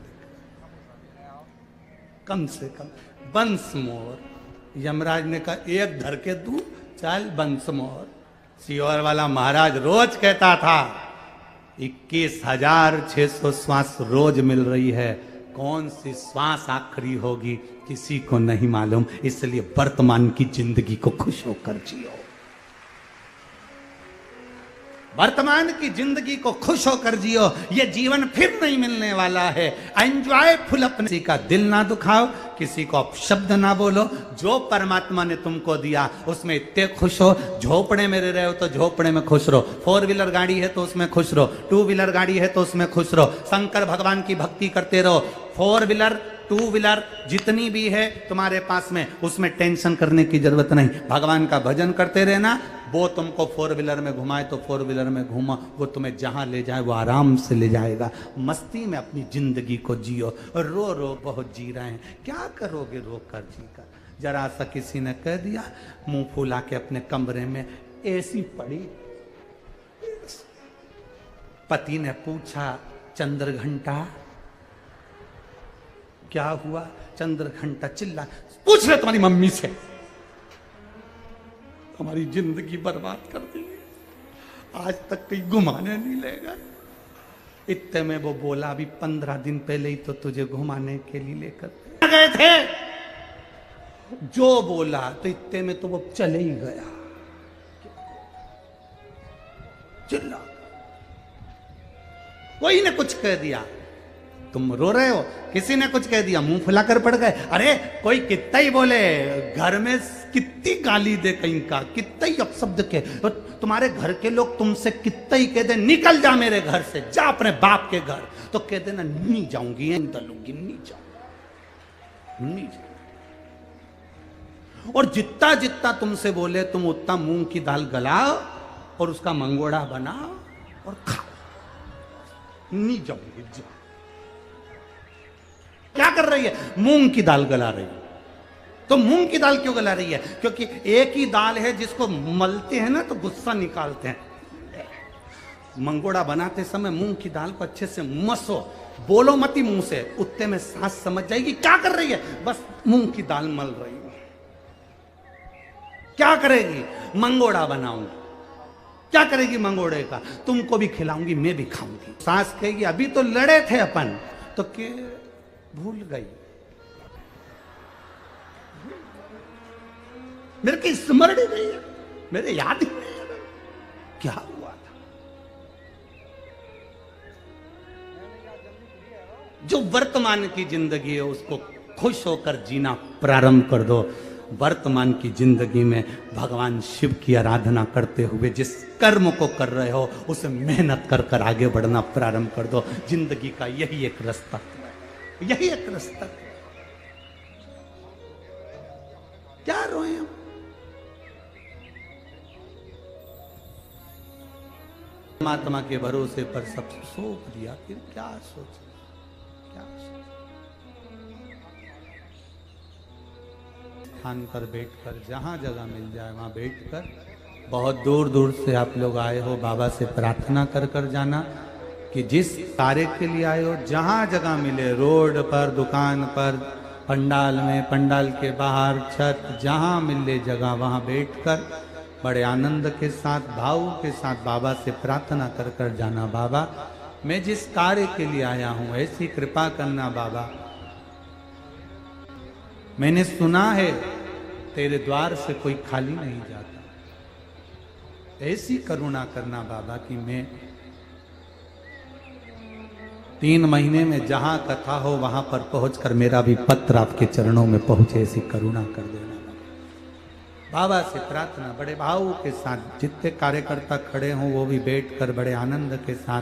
कम से कम बंस मोर। यमराज ने कहा एक धर के दूं, चल बंस मोर। सीहोर वाला महाराज रोज कहता था 21,600 श्वास रोज मिल रही है, कौन सी श्वास आखिरी होगी किसी को नहीं मालूम, इसलिए वर्तमान की जिंदगी को खुश होकर जियो। वर्तमान की जिंदगी को खुश होकर जियो, ये जीवन फिर नहीं मिलने वाला है। एंजॉय फुल अपने, किसी का दिल ना दुखाओ, किसी को अपशब्द ना बोलो। जो परमात्मा ने तुमको दिया उसमें इतने खुश हो। झोपड़े में रह रहे हो तो झोपड़े में खुश रहो, 4 व्हीलर गाड़ी है तो उसमें खुश रहो, 2 व्हीलर गाड़ी है तो उसमें खुश रहो। शंकर भगवान की भक्ति करते रहो। 4 व्हीलर 2 व्हीलर जितनी भी है तुम्हारे पास में, उसमें टेंशन करने की जरूरत नहीं। भगवान का भजन करते रहना। वो तुमको 4 व्हीलर में घुमाए तो 4 व्हीलर में घुमा, वो तुम्हें जहां ले जाए वो आराम से ले जाएगा। मस्ती में अपनी जिंदगी को जियो। रो रो बहुत जी रहे हैं, क्या करोगे रो कर जी कर। जरा सा किसी ने कह दिया, मुंह फुला के अपने कमरे में एसी पड़ी। पति ने पूछा, चंद्र घंटा क्या हुआ? चंद्र घंटा चिल्ला, पूछ ले तुम्हारी मम्मी से, हमारी जिंदगी बर्बाद कर दी, आज तक कहीं घुमाने नहीं ले गए। इतने में वो बोला, अभी 15 दिन पहले ही तो तुझे घुमाने के लिए लेकर गए थे। जो बोला तो इतने में तो वो चले ही गया। चिल्ला, कोई ने कुछ कह दिया, तुम रो रहे हो। किसी ने कुछ कह दिया, मुंह फुलाकर पड़ गए। अरे कोई कितना ही बोले, घर में कितनी गाली दे कहीं का, कितना ही अपशब्द के, तो तुम्हारे घर के लोग तुमसे कितना ही कह दे, निकल जा मेरे घर से, जा अपने बाप के घर, तो कह देना नहीं जाऊंगी, दलूंगी, नहीं जाऊंगी, नहीं जाऊंगी। और जितना जितना तुमसे बोले तुम उतना मूंग की दाल गलाओ और उसका मंगोड़ा बनाओ और खाओ। नहीं जाऊंगी, जा। क्या कर रही है? मूंग की दाल गला रही है। तो मूंग की दाल क्यों गला रही है? क्योंकि एक ही दाल है जिसको मलते हैं ना तो गुस्सा निकालते हैं। मंगोड़ा बनाते समय मूंग की दाल को अच्छे से मसो, बोलो मती मुंह से, उतने में सास समझ जाएगी क्या कर रही है, बस मूंग की दाल मल रही है। क्या करेगी? मंगोड़ा बनाऊंगी। क्या करेगी मंगोड़े का? तुमको भी खिलाऊंगी, मैं भी खाऊंगी। सास कहेगी अभी तो लड़े थे अपन, तो के भूल गई, मेरे की स्मरण ही नहीं है, मेरे याद ही नहीं है क्या हुआ था। जो वर्तमान की जिंदगी है उसको खुश होकर जीना प्रारंभ कर दो। वर्तमान की जिंदगी में भगवान शिव की आराधना करते हुए जिस कर्म को कर रहे हो उसे मेहनत कर कर आगे बढ़ना प्रारंभ कर दो। जिंदगी का यही एक रास्ता है, यही एक रास्ता। क्या रोए हम? परमात्मा के भरोसे पर सब सौंप दिया, फिर क्या सोचे, क्या सोचे। स्थान पर बैठकर, जहां जगह मिल जाए वहां बैठकर, बहुत दूर दूर से आप लोग आए हो, बाबा से प्रार्थना कर कर जाना कि जिस कार्य के लिए आए हो, जहां जगह मिले, रोड पर, दुकान पर, पंडाल में, पंडाल के बाहर, छत, जहां मिले जगह वहां बैठकर बड़े आनंद के साथ, भाव के साथ बाबा से प्रार्थना कर कर जाना, बाबा मैं जिस कार्य के लिए आया हूं ऐसी कृपा करना बाबा। मैंने सुना है तेरे द्वार से कोई खाली नहीं जाता, ऐसी करुणा करना बाबा कि मैं 3 महीने में जहां कथा हो वहां पर पहुंचकर मेरा भी पत्र आपके चरणों में पहुंचे, ऐसी करुणा कर देना बाबा से प्रार्थना। बड़े भाव के साथ जितने कार्यकर्ता खड़े हों वो भी बैठकर बड़े आनंद के साथ,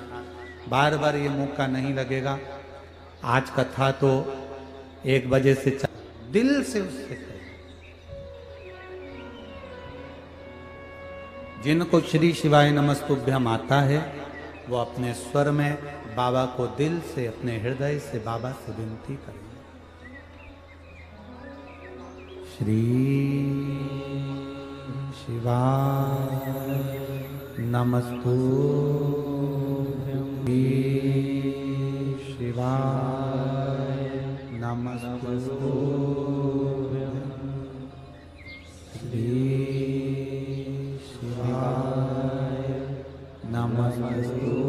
बार बार ये मौका नहीं लगेगा। आज कथा तो 1 बजे से दिल से उससे जिनको श्री शिवाय नमस्तुभ्यम आता है वो अपने स्वर में बाबा को दिल से, अपने हृदय से बाबा से विनती करें। श्री शिवाय नमस्तुभ्यम, शिवाय नमस्तुभ्यम, श्री शिवाय नमस्तुभ्यम,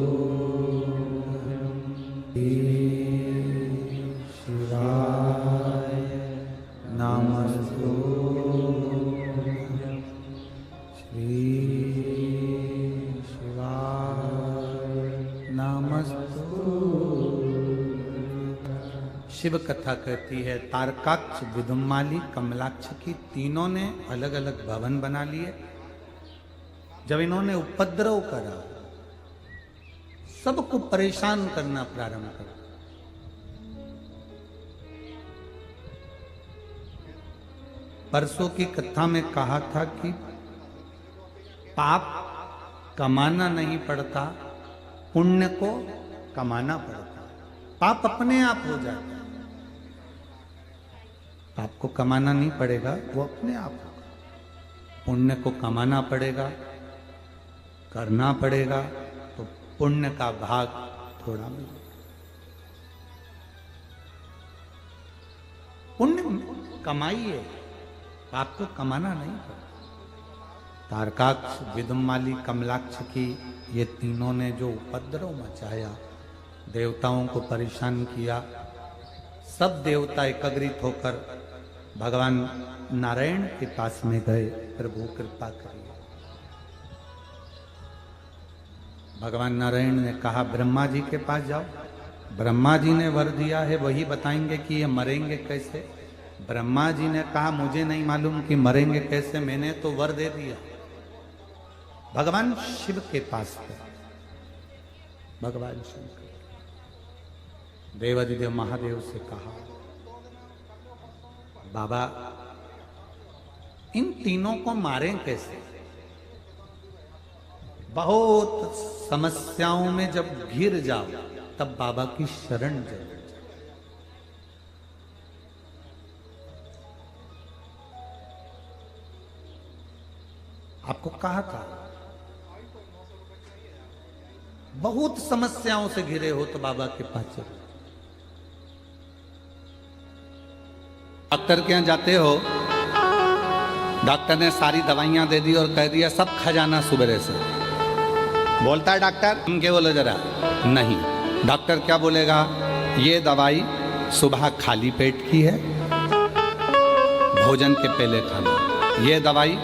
शिव कथा कहती है तारकाक्ष, विदुम्माली, कमलाक्ष की तीनों ने अलग अलग भवन बना लिए। जब इन्होंने उपद्रव करा, सबको परेशान करना प्रारंभ करा, परसों की कथा में कहा था कि पाप कमाना नहीं पड़ता, पुण्य को कमाना पड़ता। पाप अपने आप हो जाता है, पाप को कमाना नहीं पड़ेगा, वो अपने आप होगा। पुण्य को कमाना पड़ेगा, करना पड़ेगा, तो पुण्य का भाग थोड़ा मिलेगा। पुण्य कमाइए, पाप को कमाना नहीं पड़ता। तारकाक्ष, विदुम्माली, कमलाक्ष की ये तीनों ने जो उपद्रव मचाया, देवताओं को परेशान किया, सब देवता एकत्रित होकर भगवान नारायण के पास में गए, प्रभु कृपा करिए। भगवान नारायण ने कहा ब्रह्मा जी के पास जाओ। ब्रह्मा जी ने वर दिया है, वही बताएंगे कि ये मरेंगे कैसे। ब्रह्मा जी ने कहा मुझे नहीं मालूम कि मरेंगे कैसे, मैंने तो वर दे दिया। भगवान शिव के पास गए। भगवान शिव देवाधिदेव महादेव से कहा बाबा इन तीनों को मारें कैसे। बहुत समस्याओं में जब घिर जाओ तब बाबा की शरण जरूर। आपको कहा था बहुत समस्याओं से घिरे हो तो बाबा के पास चलो। डॉक्टर के यहां जाते हो, डॉक्टर ने सारी दवाइयां दे दी और कह दिया सब खजाना सुबह से। बोलता है डॉक्टर तुम क्या बोलो जरा, नहीं। डॉक्टर क्या बोलेगा, ये दवाई सुबह खाली पेट की है, भोजन के पहले खाना। ये दवाई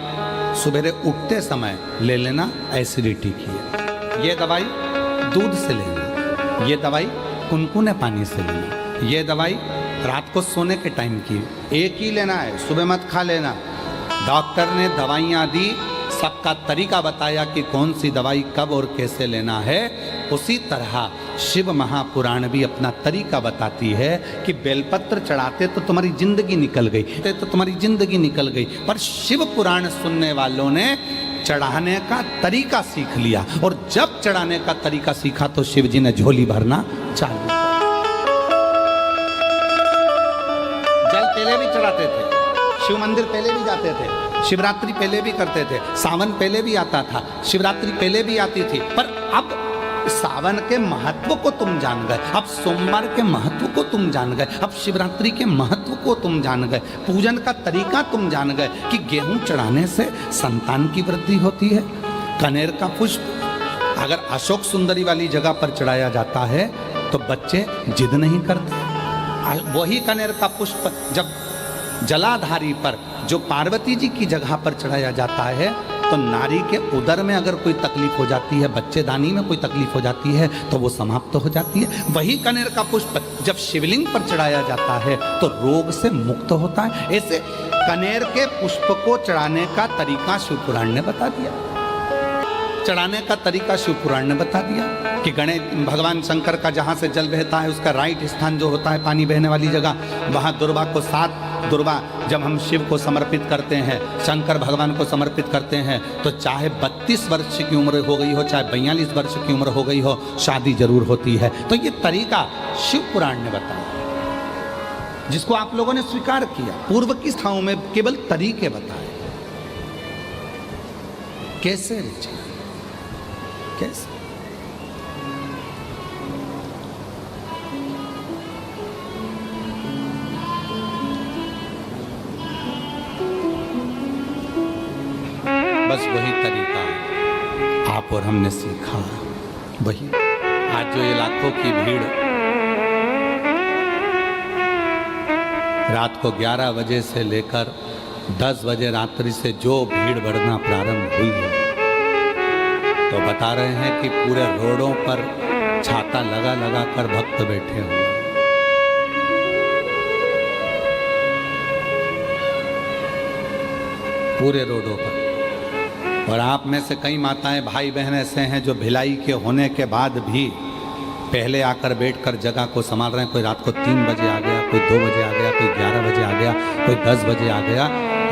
सुबह उठते समय ले लेना, एसिडिटी की है। ये दवाई दूध से लेना। ये दवाई कुनकुने पानी से लेना। ये दवाई रात को सोने के टाइम की, एक ही लेना है, सुबह मत खा लेना। डॉक्टर ने दवाइयाँ दी, सबका तरीका बताया कि कौन सी दवाई कब और कैसे लेना है। उसी तरह शिव महापुराण भी अपना तरीका बताती है कि बेलपत्र चढ़ाते तो तुम्हारी जिंदगी निकल गई, तो तुम्हारी जिंदगी निकल गई। पर शिव पुराण सुनने वालों ने चढ़ाने का तरीका सीख लिया, और जब चढ़ाने का तरीका सीखा तो शिव जी ने झोली भरना चालू किया। जल पहले भी चढ़ाते थे, शिव मंदिर पहले भी जाते थे, शिवरात्रि पहले भी करते थे, सावन पहले भी आता था, शिवरात्रि पहले भी आती थी। पर अब सावन के महत्व को तुम जान गए, अब सोमवार के महत्व को तुम जान गए, अब शिवरात्रि के महत्व को तुम जान गए, पूजन का तरीका तुम जान गए कि गेहूं चढ़ाने से संतान की वृद्धि होती है। कनेर का पुष्प अगर अशोक सुंदरी वाली जगह पर चढ़ाया जाता है तो बच्चे जिद नहीं करते। वही कनेर का पुष्प जब जलाधारी पर, जो पार्वती जी की जगह पर चढ़ाया जाता है, तो नारी के उदर में अगर कोई तकलीफ हो जाती है, बच्चेदानी में कोई तकलीफ हो जाती है, तो वो समाप्त हो जाती है। वही कनेर का पुष्प जब शिवलिंग पर चढ़ाया जाता है तो रोग से मुक्त होता है। ऐसे कनेर के पुष्प को चढ़ाने का तरीका शिव पुराण ने बता दिया। चढ़ाने का तरीका शिव पुराण ने बता दिया कि गणेश भगवान शंकर का जहाँ से जल बहता है उसका राइट स्थान जो होता है पानी बहने वाली जगह, वहाँ दुर्वा को 7 दुर्वा जब हम शिव को समर्पित करते हैं, शंकर भगवान को समर्पित करते हैं, तो चाहे 32 वर्ष की उम्र हो गई हो, चाहे 42 वर्ष की उम्र हो गई हो, शादी जरूर होती है। तो ये तरीका शिव पुराण ने बताया, जिसको आप लोगों ने स्वीकार किया। पूर्व की स्थाओं में केवल तरीके बताए, कैसे रचे, कैसे। बस वही तरीका आप और हमने सीखा, वही। आज जो ये लाखों की भीड़ रात को 11 बजे से लेकर 10 बजे रात्रि से जो भीड़ बढ़ना प्रारंभ हुई है, तो बता रहे हैं कि पूरे रोडों पर छाता लगा लगा कर भक्त बैठे हुए। पूरे रोडों पर। और आप में से कई माताएं भाई बहन ऐसे हैं जो भिलाई के होने के बाद भी पहले आकर बैठकर जगह को संभाल रहे हैं। कोई रात को 3 बजे आ गया, कोई 2 बजे आ गया, कोई 11 बजे आ गया, कोई 10 बजे आ गया।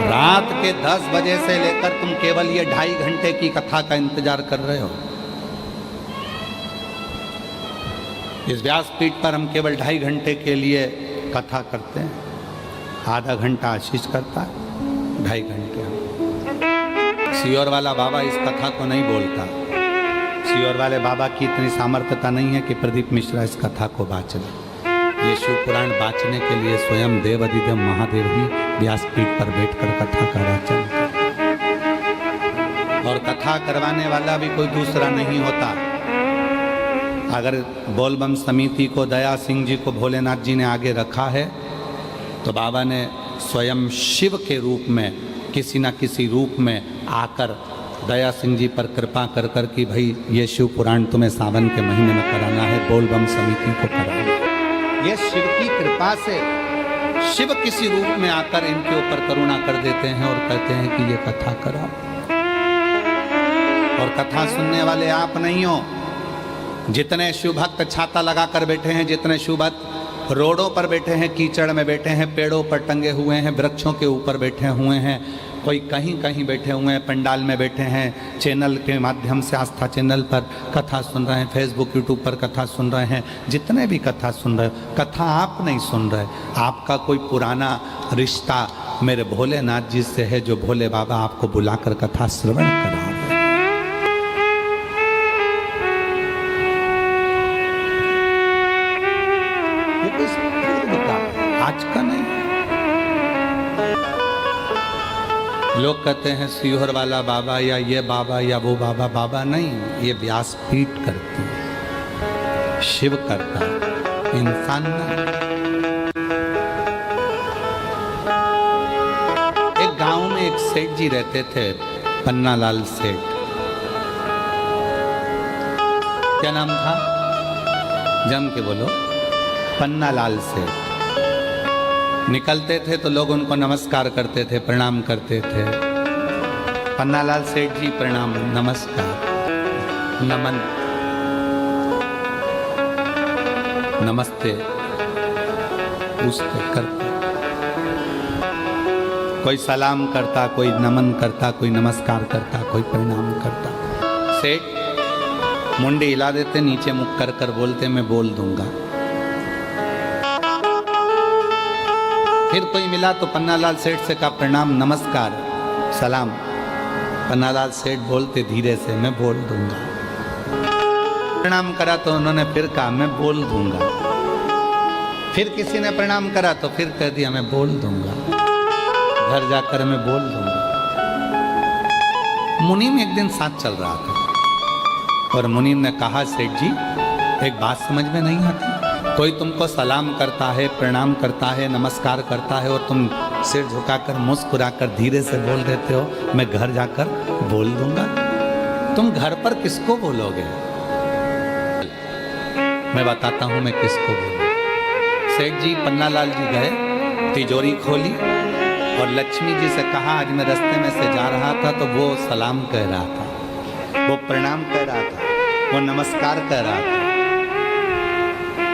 रात के 10 बजे से लेकर तुम केवल ये 2.5 घंटे की कथा का इंतजार कर रहे हो। इस व्यासपीठ पर हम केवल 2.5 घंटे के लिए कथा करते हैं। आधा घंटा आशीष करता है, 2.5 घंटे हम। सियोर वाला बाबा इस कथा को नहीं बोलता। सियोर वाले बाबा की इतनी सामर्थ्यता नहीं है कि प्रदीप मिश्रा इस कथा को वाच ले। ये शिव पुराण वाचने के लिए स्वयं देव अधिदेव महादेव ही व्यासपीठ पर बैठकर कथा का वाचन करते। और कथा करवाने वाला भी कोई दूसरा नहीं होता। अगर बोलबम समिति को दया सिंह जी को भोलेनाथ जी ने आगे रखा है तो बाबा ने स्वयं शिव के रूप में किसी न किसी रूप में आकर दया सिंह जी पर कृपा कर कर कि भाई ये शिव पुराण तुम्हें सावन के महीने में कराना है, बोलबम समिति को कराना है। ये शिव की कृपा से शिव किसी रूप में आकर इनके ऊपर करुणा कर देते हैं और कहते हैं कि ये कथा कराओ। और कथा सुनने वाले आप नहीं हो। जितने शिव भक्त छाता लगाकर बैठे हैं, जितने शिव भक्त रोडों पर बैठे हैं, कीचड़ में बैठे हैं, पेड़ों पर टंगे हुए हैं, वृक्षों के ऊपर बैठे हुए हैं, कोई कहीं कहीं बैठे हुए हैं, पंडाल में बैठे हैं, चैनल के माध्यम से आस्था चैनल पर कथा सुन रहे हैं, फेसबुक यूट्यूब पर कथा सुन रहे हैं, जितने भी कथा सुन रहे हो, कथा आप नहीं सुन रहे। आपका कोई पुराना रिश्ता मेरे भोलेनाथ जी से है, जो भोले बाबा आपको बुलाकर कथा श्रवण करा रहे। आज का नहीं। लोग कहते हैं सियोर वाला बाबा या ये बाबा या वो बाबा। बाबा नहीं, ये व्यासपीठ करती है, शिव करता है, इंसान नहीं। एक गांव में एक सेठ जी रहते थे, पन्नालाल सेठ। क्या नाम था? जम के बोलो। पन्नालाल सेठ। निकलते थे तो लोग उनको नमस्कार करते थे, प्रणाम करते थे। पन्नालाल सेठ जी प्रणाम, नमस्कार, नमन, नमस्ते पूछते करते। कोई सलाम करता, कोई नमन करता, कोई नमस्कार करता, कोई प्रणाम करता। सेठ मुंडी हिला देते, नीचे मुख कर कर बोलते मैं बोल दूंगा। फिर कोई मिला तो पन्नालाल सेठ से कहा प्रणाम, नमस्कार, सलाम। पन्नालाल सेठ बोलते धीरे से मैं बोल दूंगा। प्रणाम करा तो उन्होंने फिर कहा मैं बोल दूंगा। फिर किसी ने प्रणाम करा तो फिर कह दिया मैं बोल दूंगा, घर जाकर मैं बोल दूंगा। मुनीम एक दिन साथ चल रहा था और मुनीम ने कहा सेठ जी एक बात समझ में नहीं आती, कोई तुमको सलाम करता है, प्रणाम करता है, नमस्कार करता है और तुम सिर झुकाकर मुस्कुराकर धीरे से बोल देते हो मैं घर जाकर बोल दूंगा। तुम घर पर किसको बोलोगे? मैं बताता हूं मैं किसको बोलूं। सेठ जी पन्नालाल जी गए, तिजोरी खोली और लक्ष्मी जी से कहा आज मैं रास्ते में से जा रहा था तो वो सलाम कह रहा था, वो प्रणाम कह रहा था, वो नमस्कार कह रहा था।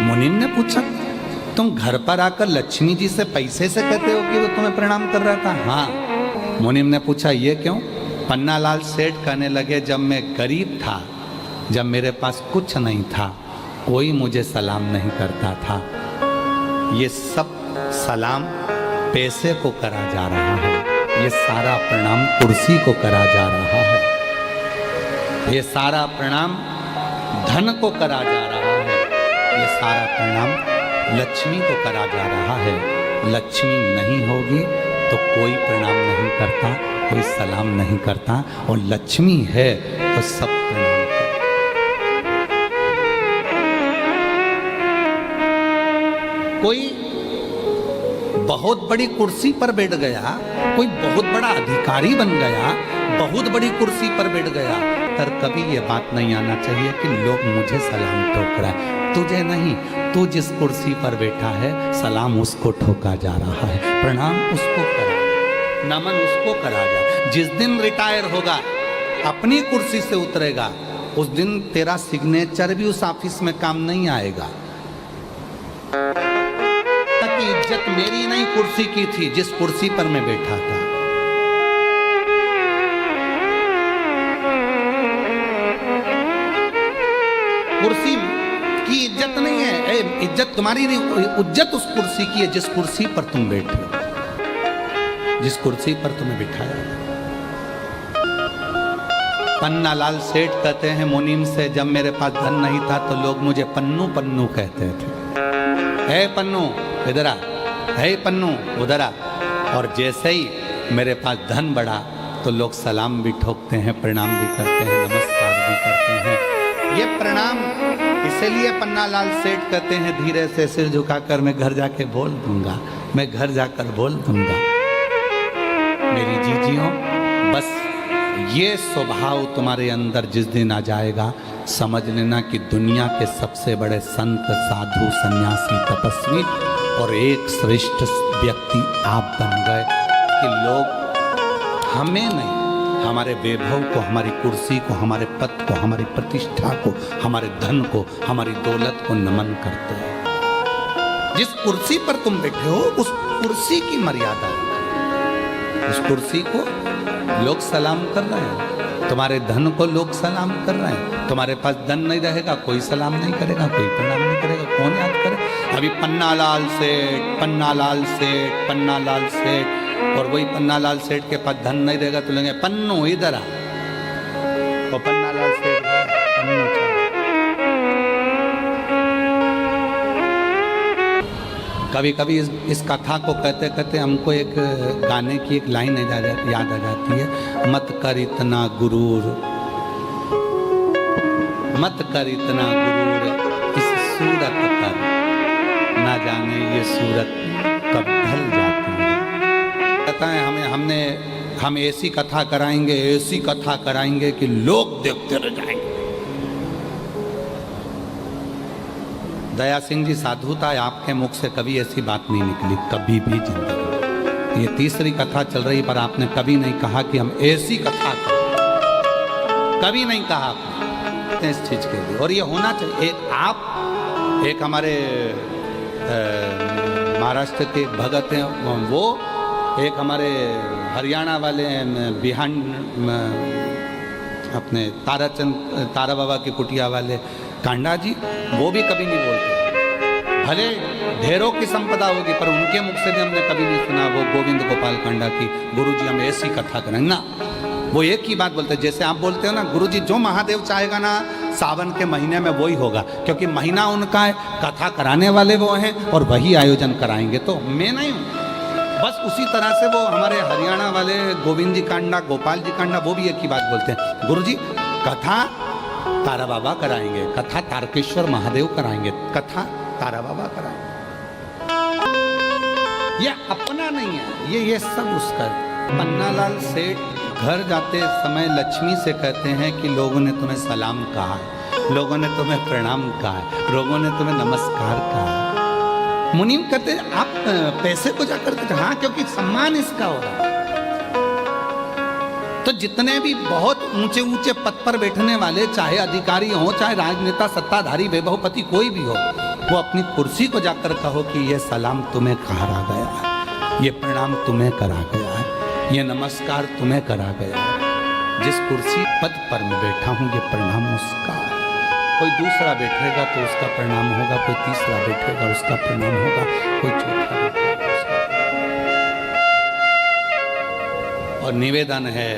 मुनीम ने पूछा तुम घर पर आकर लक्ष्मी जी से पैसे से कहते हो कि वो तुम्हें प्रणाम कर रहा था? हाँ। मुनीम ने पूछा ये क्यों? पन्नालाल सेठ कहने लगे जब मैं गरीब था, जब मेरे पास कुछ नहीं था, कोई मुझे सलाम नहीं करता था। ये सब सलाम पैसे को करा जा रहा है, ये सारा प्रणाम कुर्सी को करा जा रहा है, ये सारा प्रणाम धन को करा जा रहा है, ये सारा प्रणाम लक्ष्मी को करा जा रहा है। लक्ष्मी नहीं होगी तो कोई प्रणाम नहीं करता, कोई सलाम नहीं करता, और लक्ष्मी है तो सब प्रणाम करता। कोई बहुत बड़ी कुर्सी पर बैठ गया, कोई बहुत बड़ा अधिकारी बन गया, बहुत बड़ी कुर्सी पर बैठ गया, पर कभी ये बात नहीं आना चाहिए कि लोग मुझे सलाम ठोक रहा है। तुझे नहीं, तू जिस कुर्सी पर बैठा है सलाम उसको ठोका जा रहा है, प्रणाम उसको करा। नमन उसको करा जा। जिस दिन रिटायर होगा, अपनी कुर्सी से उतरेगा, उस दिन तेरा सिग्नेचर भी उस ऑफिस में काम नहीं आएगा। ताकि इज्जत मेरी नहीं कुर्सी की थी, जिस कुर्सी पर मैं बैठा था। कुर्सी की इज्जत नहीं है, इज्जत तुम्हारी नहीं, इज्जत उस कुर्सी की है जिस कुर्सी पर तुम बैठे हो, जिस कुर्सी पर तुम्हें बिठाया। पन्नालाल सेठ कहते हैं मुनीम से, जब मेरे पास धन नहीं था तो लोग मुझे पन्नू पन्नू कहते थे। है पन्नू इधर आ, है पन्नू उधर आ। और जैसे ही मेरे पास धन बढ़ा तो लोग सलाम भी ठोकते हैं, प्रणाम भी करते हैं, नमस्कार भी करते हैं। ये प्रणाम इसीलिए पन्नालाल सेठ कहते हैं, धीरे से सिर झुकाकर मैं घर जाके बोल दूंगा, मैं घर जाकर बोल दूंगा। मेरी जीजियों, बस ये स्वभाव तुम्हारे अंदर जिस दिन आ जाएगा, समझ लेना कि दुनिया के सबसे बड़े संत, साधु, सन्यासी, तपस्वी और एक श्रेष्ठ व्यक्ति आप बन गए। कि लोग हमें नहीं, हमारे वैभव को, हमारी कुर्सी को, हमारे पद को, हमारी प्रतिष्ठा को, हमारे धन को, हमारी दौलत को नमन करते हैं। जिस कुर्सी पर तुम बैठे हो उस कुर्सी की मर्यादा है। उस कुर्सी को लोग सलाम कर रहे हैं, तुम्हारे धन को लोग सलाम कर रहे हैं। तुम्हारे पास धन नहीं रहेगा, कोई सलाम नहीं करेगा, कोई प्रणाम नहीं करेगा, कौन याद करे? अभी पन्नालाल सेठ, पन्नालाल सेठ, पन्नालाल सेठ, और वही पन्नालाल सेठ के पास धन नहीं रहेगा तो लेंगे पन्नू इधर आ। वो पन्नालाल सेठ पन्नू था। कभी कभी इस कथा को कहते कहते हमको एक गाने की एक लाइन याद आ जाती है, मत कर इतना गुरूर, मत कर इतना गुरूर, इस सूरत पर ना जाने ये सूरत कब ढल जाती है। कहता है हम ऐसी कथा कराएंगे, ऐसी कथा कराएंगे कि लोग देखते रह जाएंगे। दया सिंह जी साधु था, आपके मुख से कभी ऐसी बात नहीं निकली, कभी भी जिंदगी। ये तीसरी कथा चल रही, पर आपने कभी नहीं कहा कि हम ऐसी कथा करें, कभी नहीं कहा आपने इस चीज के लिए। और ये होना चाहिए। एक हमारे महाराष्ट्र के भगत हैं, वो एक हमारे हरियाणा वाले बिहान अपने तारा बाबा की कुटिया वाले कांडा जी, वो भी कभी नहीं बोलते। भले ढेरों की संपदा होगी, पर उनके मुख से भी हमने कभी नहीं सुना वो गोविंद गोपाल कांडा की गुरुजी हम ऐसी कथा करेंगे ना। वो एक ही बात बोलते हैं, जैसे आप बोलते हो ना गुरुजी जो महादेव चाहेगा ना सावन के महीने में वही होगा, क्योंकि महीना उनका है, कथा कराने वाले वो हैं और वही आयोजन कराएंगे, तो मैं नहीं हूँ। बस उसी तरह से वो हमारे हरियाणा वाले गोविंद जी कांडा, गोपाल जी कांडा, वो भी एक ही बात बोलते हैं, गुरुजी कथा तारा बाबा कराएंगे, कथा तारकेश्वर महादेव कराएंगे, कथा तारा बाबा कराएंगे। ये अपना नहीं है, ये सब उसका। पन्नालाल सेठ घर जाते समय लक्ष्मी से कहते हैं कि लोगों ने तुम्हें सलाम कहा, लोगों ने तुम्हें प्रणाम कहा, लोगों ने तुम्हें नमस्कार कहा। मुनीम कहते आप पैसे को जाकर कहते हाँ, क्योंकि सम्मान इसका हो रहा है। तो जितने भी बहुत ऊंचे ऊंचे पद पर बैठने वाले, चाहे अधिकारी हो, चाहे राजनेता, सत्ताधारी, वैभवपति, कोई भी हो, वो अपनी कुर्सी को जाकर कहो कि ये सलाम तुम्हें करा गया है, ये प्रणाम तुम्हें करा गया है, ये नमस्कार तुम्हें करा गया है। जिस कुर्सी पद पर मैं बैठा हूँ ये प्रणाम उसका है। कोई दूसरा बैठेगा तो उसका प्रणाम होगा, कोई तीसरा बैठेगा उसका प्रणाम होगा, कोई चौथा बैठेगा उसका। और निवेदन है,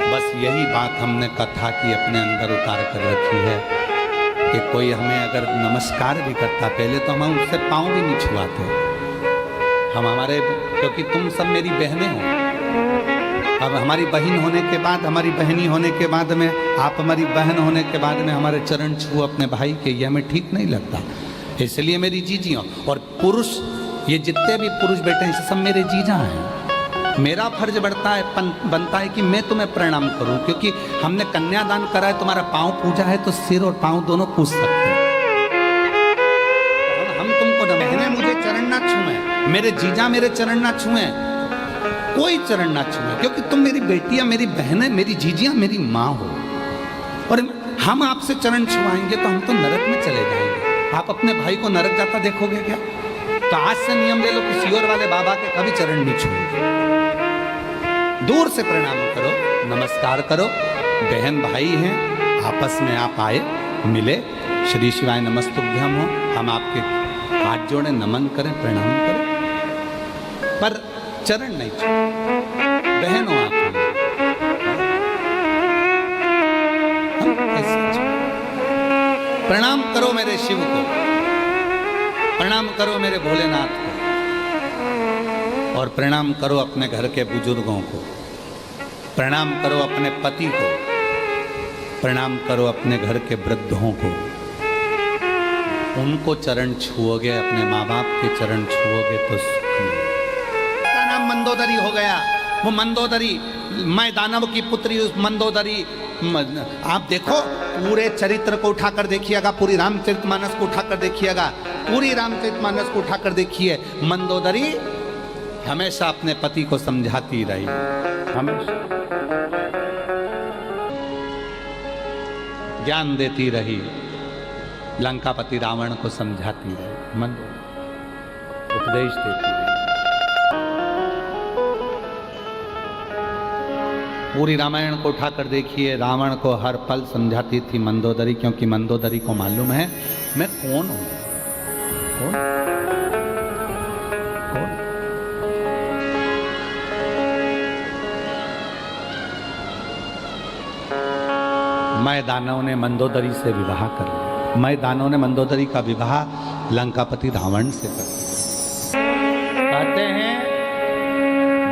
बस यही बात हमने कथा की अपने अंदर उतार कर रखी है कि कोई हमें अगर नमस्कार भी करता, पहले तो हम उससे पाँव भी नहीं छुआते, हम हमारे, क्योंकि तुम सब मेरी बहनें हो। अब हमारी बहन होने के बाद, हमारी बहनी होने के बाद में, आप हमारी बहन होने के बाद में हमारे चरण छू अपने भाई के, ये हमें ठीक नहीं लगता। इसलिए मेरी जीजियों, और पुरुष, ये जितने भी पुरुष बैठे हैं सब मेरे जीजा हैं। मेरा फर्ज बनता है कि मैं तुम्हें प्रणाम करूं, क्योंकि हमने कन्यादान करा है, तुम्हारा पाँव पूजा है, तो सिर और पाँव दोनों पूज सकते हैं। हम तुमको, बहनें मुझे चरण ना छुएं, मेरे जीजा मेरे चरण ना छुएं, कोई चरण ना छुए, क्योंकि तुम मेरी बेटियां, मेरी बहनें, मेरी जीजियां, मेरी माँ हो। और हम आपसे चरण छुआएंगे तो हम तो नरक में चले जाएंगे। आप अपने भाई को नरक जाता देखोगे क्या? तो आज से नियम ले लो कि सियोर वाले बाबा के कभी चरण नहीं छूएंगे। दूर से प्रणाम करो, नमस्कार करो। बहन भाई हैं, आपस में आप आए, मिले, श्री शिवाय नमस्तुभ्यम हो, हम आपके हाथ जोड़े, नमन करें, प्रणाम करें, पर चरण नहीं छूए। बहन हो आप, हम कैसे छूए? प्रणाम करो मेरे शिव को, प्रणाम करो मेरे भोलेनाथ को, और प्रणाम करो अपने घर के बुजुर्गों को, प्रणाम करो अपने पति को, प्रणाम करो अपने घर के वृद्धों को। उनको चरण छुओगे, अपने माँ बाप के चरण छुओगे तो सुख मिलेगा। का नाम मंदोदरी हो गया। वो मंदोदरी, मैं दानव की पुत्री उस मंदोदरी, आप देखो पूरे चरित्र को उठाकर देखिएगा, पूरी रामचरितमानस को उठाकर देखिएगा, पूरी रामचरितमानस को उठाकर देखिए। मंदोदरी हमेशा अपने पति को समझाती रही, हमेशा ज्ञान देती रही, लंकापति रावण को समझाती रही, मंदोदरी उपदेश देती रही। पूरी रामायण को उठाकर देखिए, रावण को हर पल समझाती थी मंदोदरी, क्योंकि मंदोदरी को मालूम है मैं कौन हूं। कौन? कौन? मैं दानव ने मंदोदरी से विवाह कर लिया। मैं दानव ने मंदोदरी का विवाह लंकापति रावण से कर लिया। कहते हैं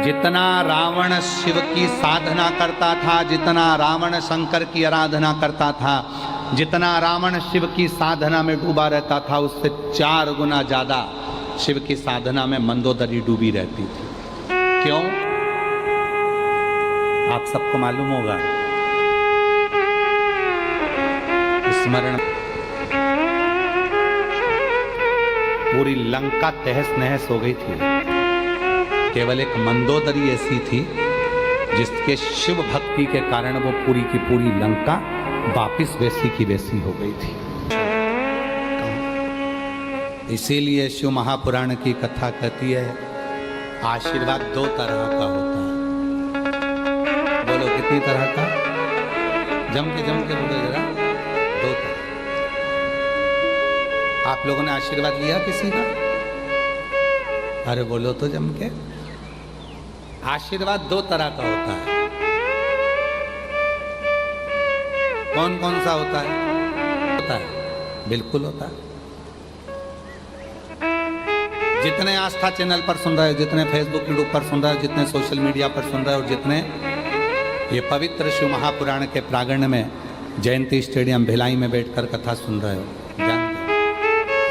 जितना रावण शिव की साधना करता था, जितना रावण शंकर की आराधना करता था, जितना रावण शिव की साधना में डूबा रहता था, उससे 4 गुना ज्यादा शिव की साधना में मंदोदरी डूबी रहती थी। क्यों? आप सबको मालूम होगा, स्मरण। पूरी लंका तहस नहस हो गई थी, केवल एक मंदोदरी ऐसी थी जिसके शिव भक्ति के कारण वो पूरी की पूरी लंका वापिस वैसी की वैसी हो गई थी। इसीलिए शिव महापुराण की कथा कहती है आशीर्वाद 2 तरह का होता है। बोलो कितनी तरह का? जम के बोलो जरा। 2 तरह। आप लोगों ने आशीर्वाद लिया किसी का? अरे बोलो तो जम के। आशीर्वाद 2 तरह का होता है। कौन कौन सा होता है? होता है, बिल्कुल होता है। जितने आस्था चैनल पर सुन रहे हो, जितने फेसबुक यूट्यूब पर सुन रहे हो, जितने सोशल मीडिया पर सुन रहे हो, जितने ये पवित्र शिव महापुराण के प्रांगण में जयंती स्टेडियम भिलाई में बैठकर कथा सुन रहे हो, जानते हो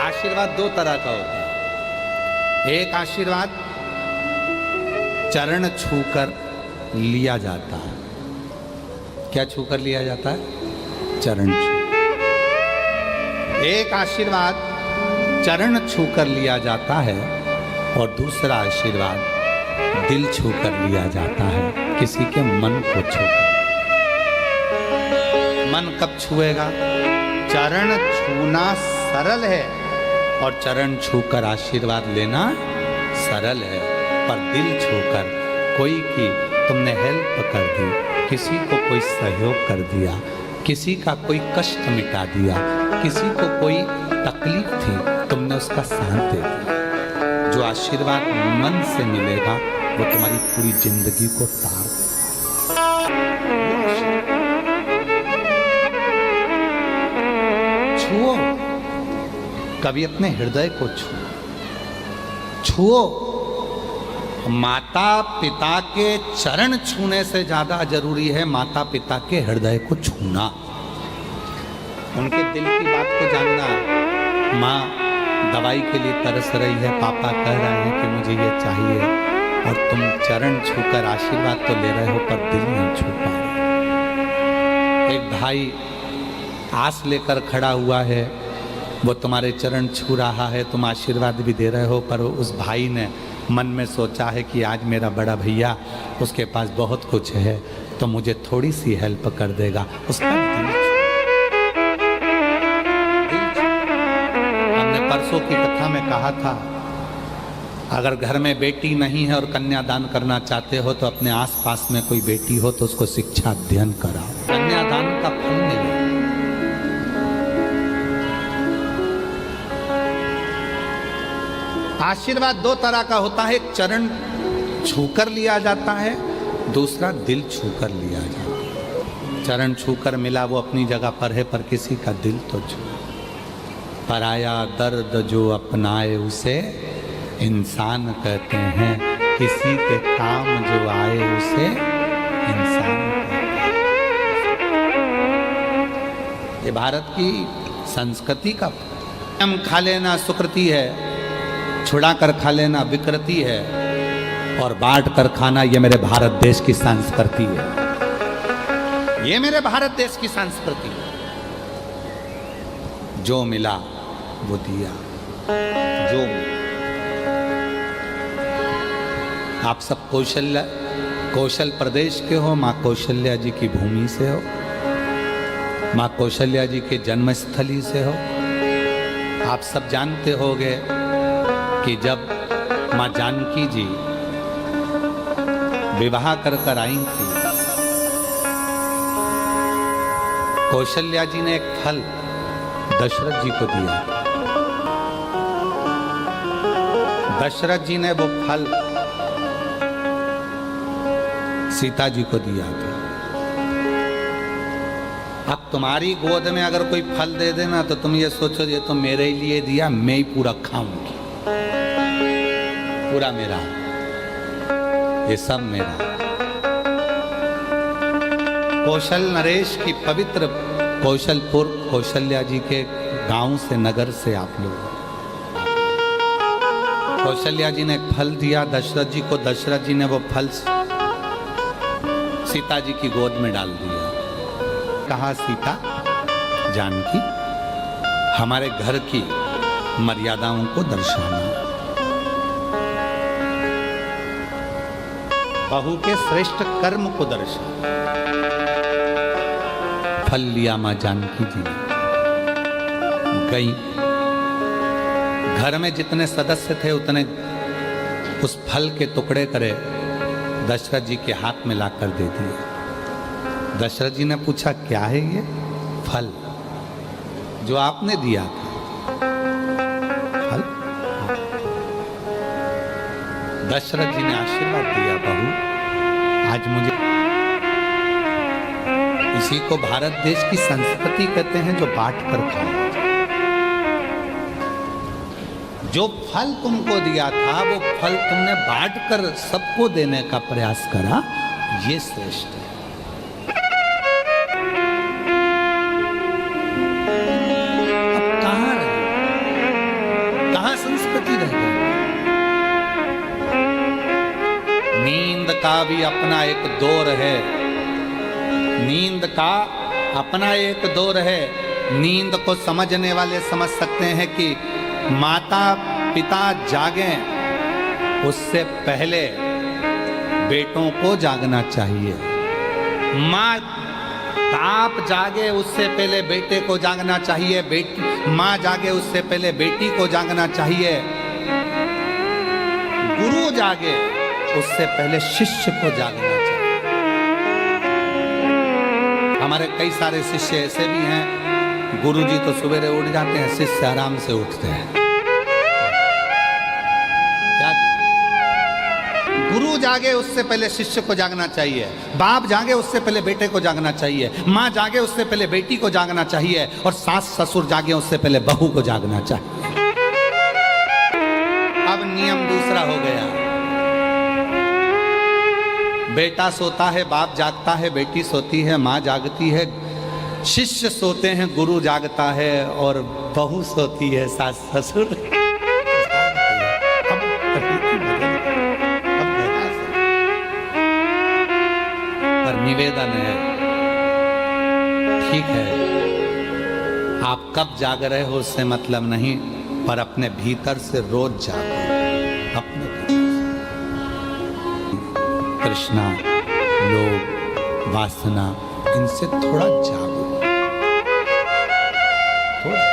आशीर्वाद 2 तरह का होता है। एक आशीर्वाद चरण छूकर लिया जाता है। क्या छूकर लिया जाता है? चरण छू। एक आशीर्वाद चरण छूकर लिया जाता है और दूसरा आशीर्वाद दिल छूकर लिया जाता है, किसी के मन को छूकर। मन कब छुएगा? चरण छूना सरल है और चरण छूकर आशीर्वाद लेना सरल है, पर दिल छूकर कोई की तुमने हेल्प कर दी, किसी को कोई सहयोग कर दिया, किसी का कोई कष्ट मिटा दिया, किसी को कोई तकलीफ थी, तुमने उसका साथ दे दिया। जो आशीर्वाद मन से मिलेगा वो तुम्हारी पूरी जिंदगी को तार देगा। छुओ, कभी अपने हृदय को छुओ। माता पिता के चरण छूने से ज्यादा जरूरी है माता पिता के हृदय को छूना, उनके दिल की बात को जानना। माँ दवाई के लिए तरस रही है, पापा कह रहे हैं कि मुझे ये चाहिए, और तुम चरण छूकर आशीर्वाद तो ले रहे हो पर दिल नहीं छू पा रहे। एक भाई आस लेकर खड़ा हुआ है, वो तुम्हारे चरण छू रहा है, तुम आशीर्वाद भी दे रहे हो, पर उस भाई ने मन में सोचा है कि आज मेरा बड़ा भैया, उसके पास बहुत कुछ है तो मुझे थोड़ी सी हेल्प कर देगा, उसका हमने परसों की कथा में कहा था, अगर घर में बेटी नहीं है और कन्यादान करना चाहते हो तो अपने आसपास में कोई बेटी हो तो उसको शिक्षा अध्ययन कराओ, कन्यादान का फल मिले। आशीर्वाद दो तरह का होता है, एक चरण छूकर लिया जाता है, दूसरा दिल छूकर लिया जाता है। चरण छूकर मिला वो अपनी जगह पर है, पर किसी का दिल तो छू। पराया दर्द जो अपनाए उसे इंसान कहते हैं, किसी के काम जो आए उसे इंसान कहते हैं। ये भारत की संस्कृति का, हम खा लेना सुकृति है, छुड़ा कर खा लेना विकृति है, और बांट कर खाना ये मेरे भारत देश की संस्कृति है। ये मेरे भारत देश की संस्कृति है। जो मिला वो दिया, जो मिला। आप सब कौशल प्रदेश के हो, माँ कौशल्या जी की भूमि से हो, माँ कौशल्या जी के जन्मस्थली से हो। आप सब जानते होंगे कि जब माँ जानकी जी विवाह कर आई थी, कौशल्या जी ने एक फल दशरथ जी को दिया। दशरथ जी ने वो फल सीता जी को दिया था। अब तुम्हारी गोद में अगर कोई फल दे देना तो तुम ये सोचो ये तो मेरे ही लिए दिया, मैं ही पूरा खाऊंगी, पूरा मेरा, ये सब मेरा। कौशल नरेश की पवित्र कौशलपुर कौशल्या जी के गांव से, नगर से आप लोग, कौशल्या जी ने एक फल दिया दशरथ जी को। दशरथ जी ने वो फल सीता जी की गोद में डाल दिया। कहा, सीता जानकी हमारे घर की मर्यादाओं को दर्शाना, बहू के श्रेष्ठ कर्म को दर्शाना। फल लिया मां जानकी जी ने, गई। घर में जितने सदस्य थे उतने उस फल के टुकड़े करे दशरथ जी के हाथ में लाकर दे दिए। दशरथ जी ने पूछा, क्या है ये फल जो आपने दिया था? फल? दशरथ जी ने आशीर्वाद दिया, बहू आज मुझे, इसी को भारत देश की संस्कृति कहते हैं, जो बांट कर खाओ। जो फल तुमको दिया था वो फल तुमने बांट कर सबको देने का प्रयास करा, ये श्रेष्ठ है। अब कहां रहे, कहां संस्कृति रह गई? नींद का भी अपना एक दौर है, नींद का अपना एक दौर है। नींद को समझने वाले समझ सकते हैं कि माता पिता जागें उससे पहले बेटों को जागना चाहिए, माँ बाप जागे उससे पहले बेटे को जागना चाहिए, बेटी माँ जागे उससे पहले बेटी को जागना चाहिए, गुरु जागे उससे पहले शिष्य को जागना चाहिए। हमारे कई सारे शिष्य ऐसे भी हैं, गुरु जी तो सवेरे उठ जाते हैं, शिष्य आराम से उठते हैं। क्या? गुरु जागे उससे पहले शिष्य को जागना चाहिए, बाप जागे उससे पहले बेटे को जागना चाहिए, माँ जागे उससे पहले बेटी को जागना चाहिए, और सास ससुर जागे उससे पहले बहू को जागना चाहिए। अब नियम दूसरा हो गया, बेटा सोता है बाप जागता है, बेटी सोती है माँ जागती है, शिष्य सोते हैं गुरु जागता है, और बहू सोती है सास ससुर। पर निवेदन है, ठीक है आप कब जाग रहे हो उससे मतलब नहीं, पर अपने भीतर से रोज जागो, अपने भीतर से। तृष्णा, लोभ, वासना, इनसे थोड़ा जागो, थोड़ा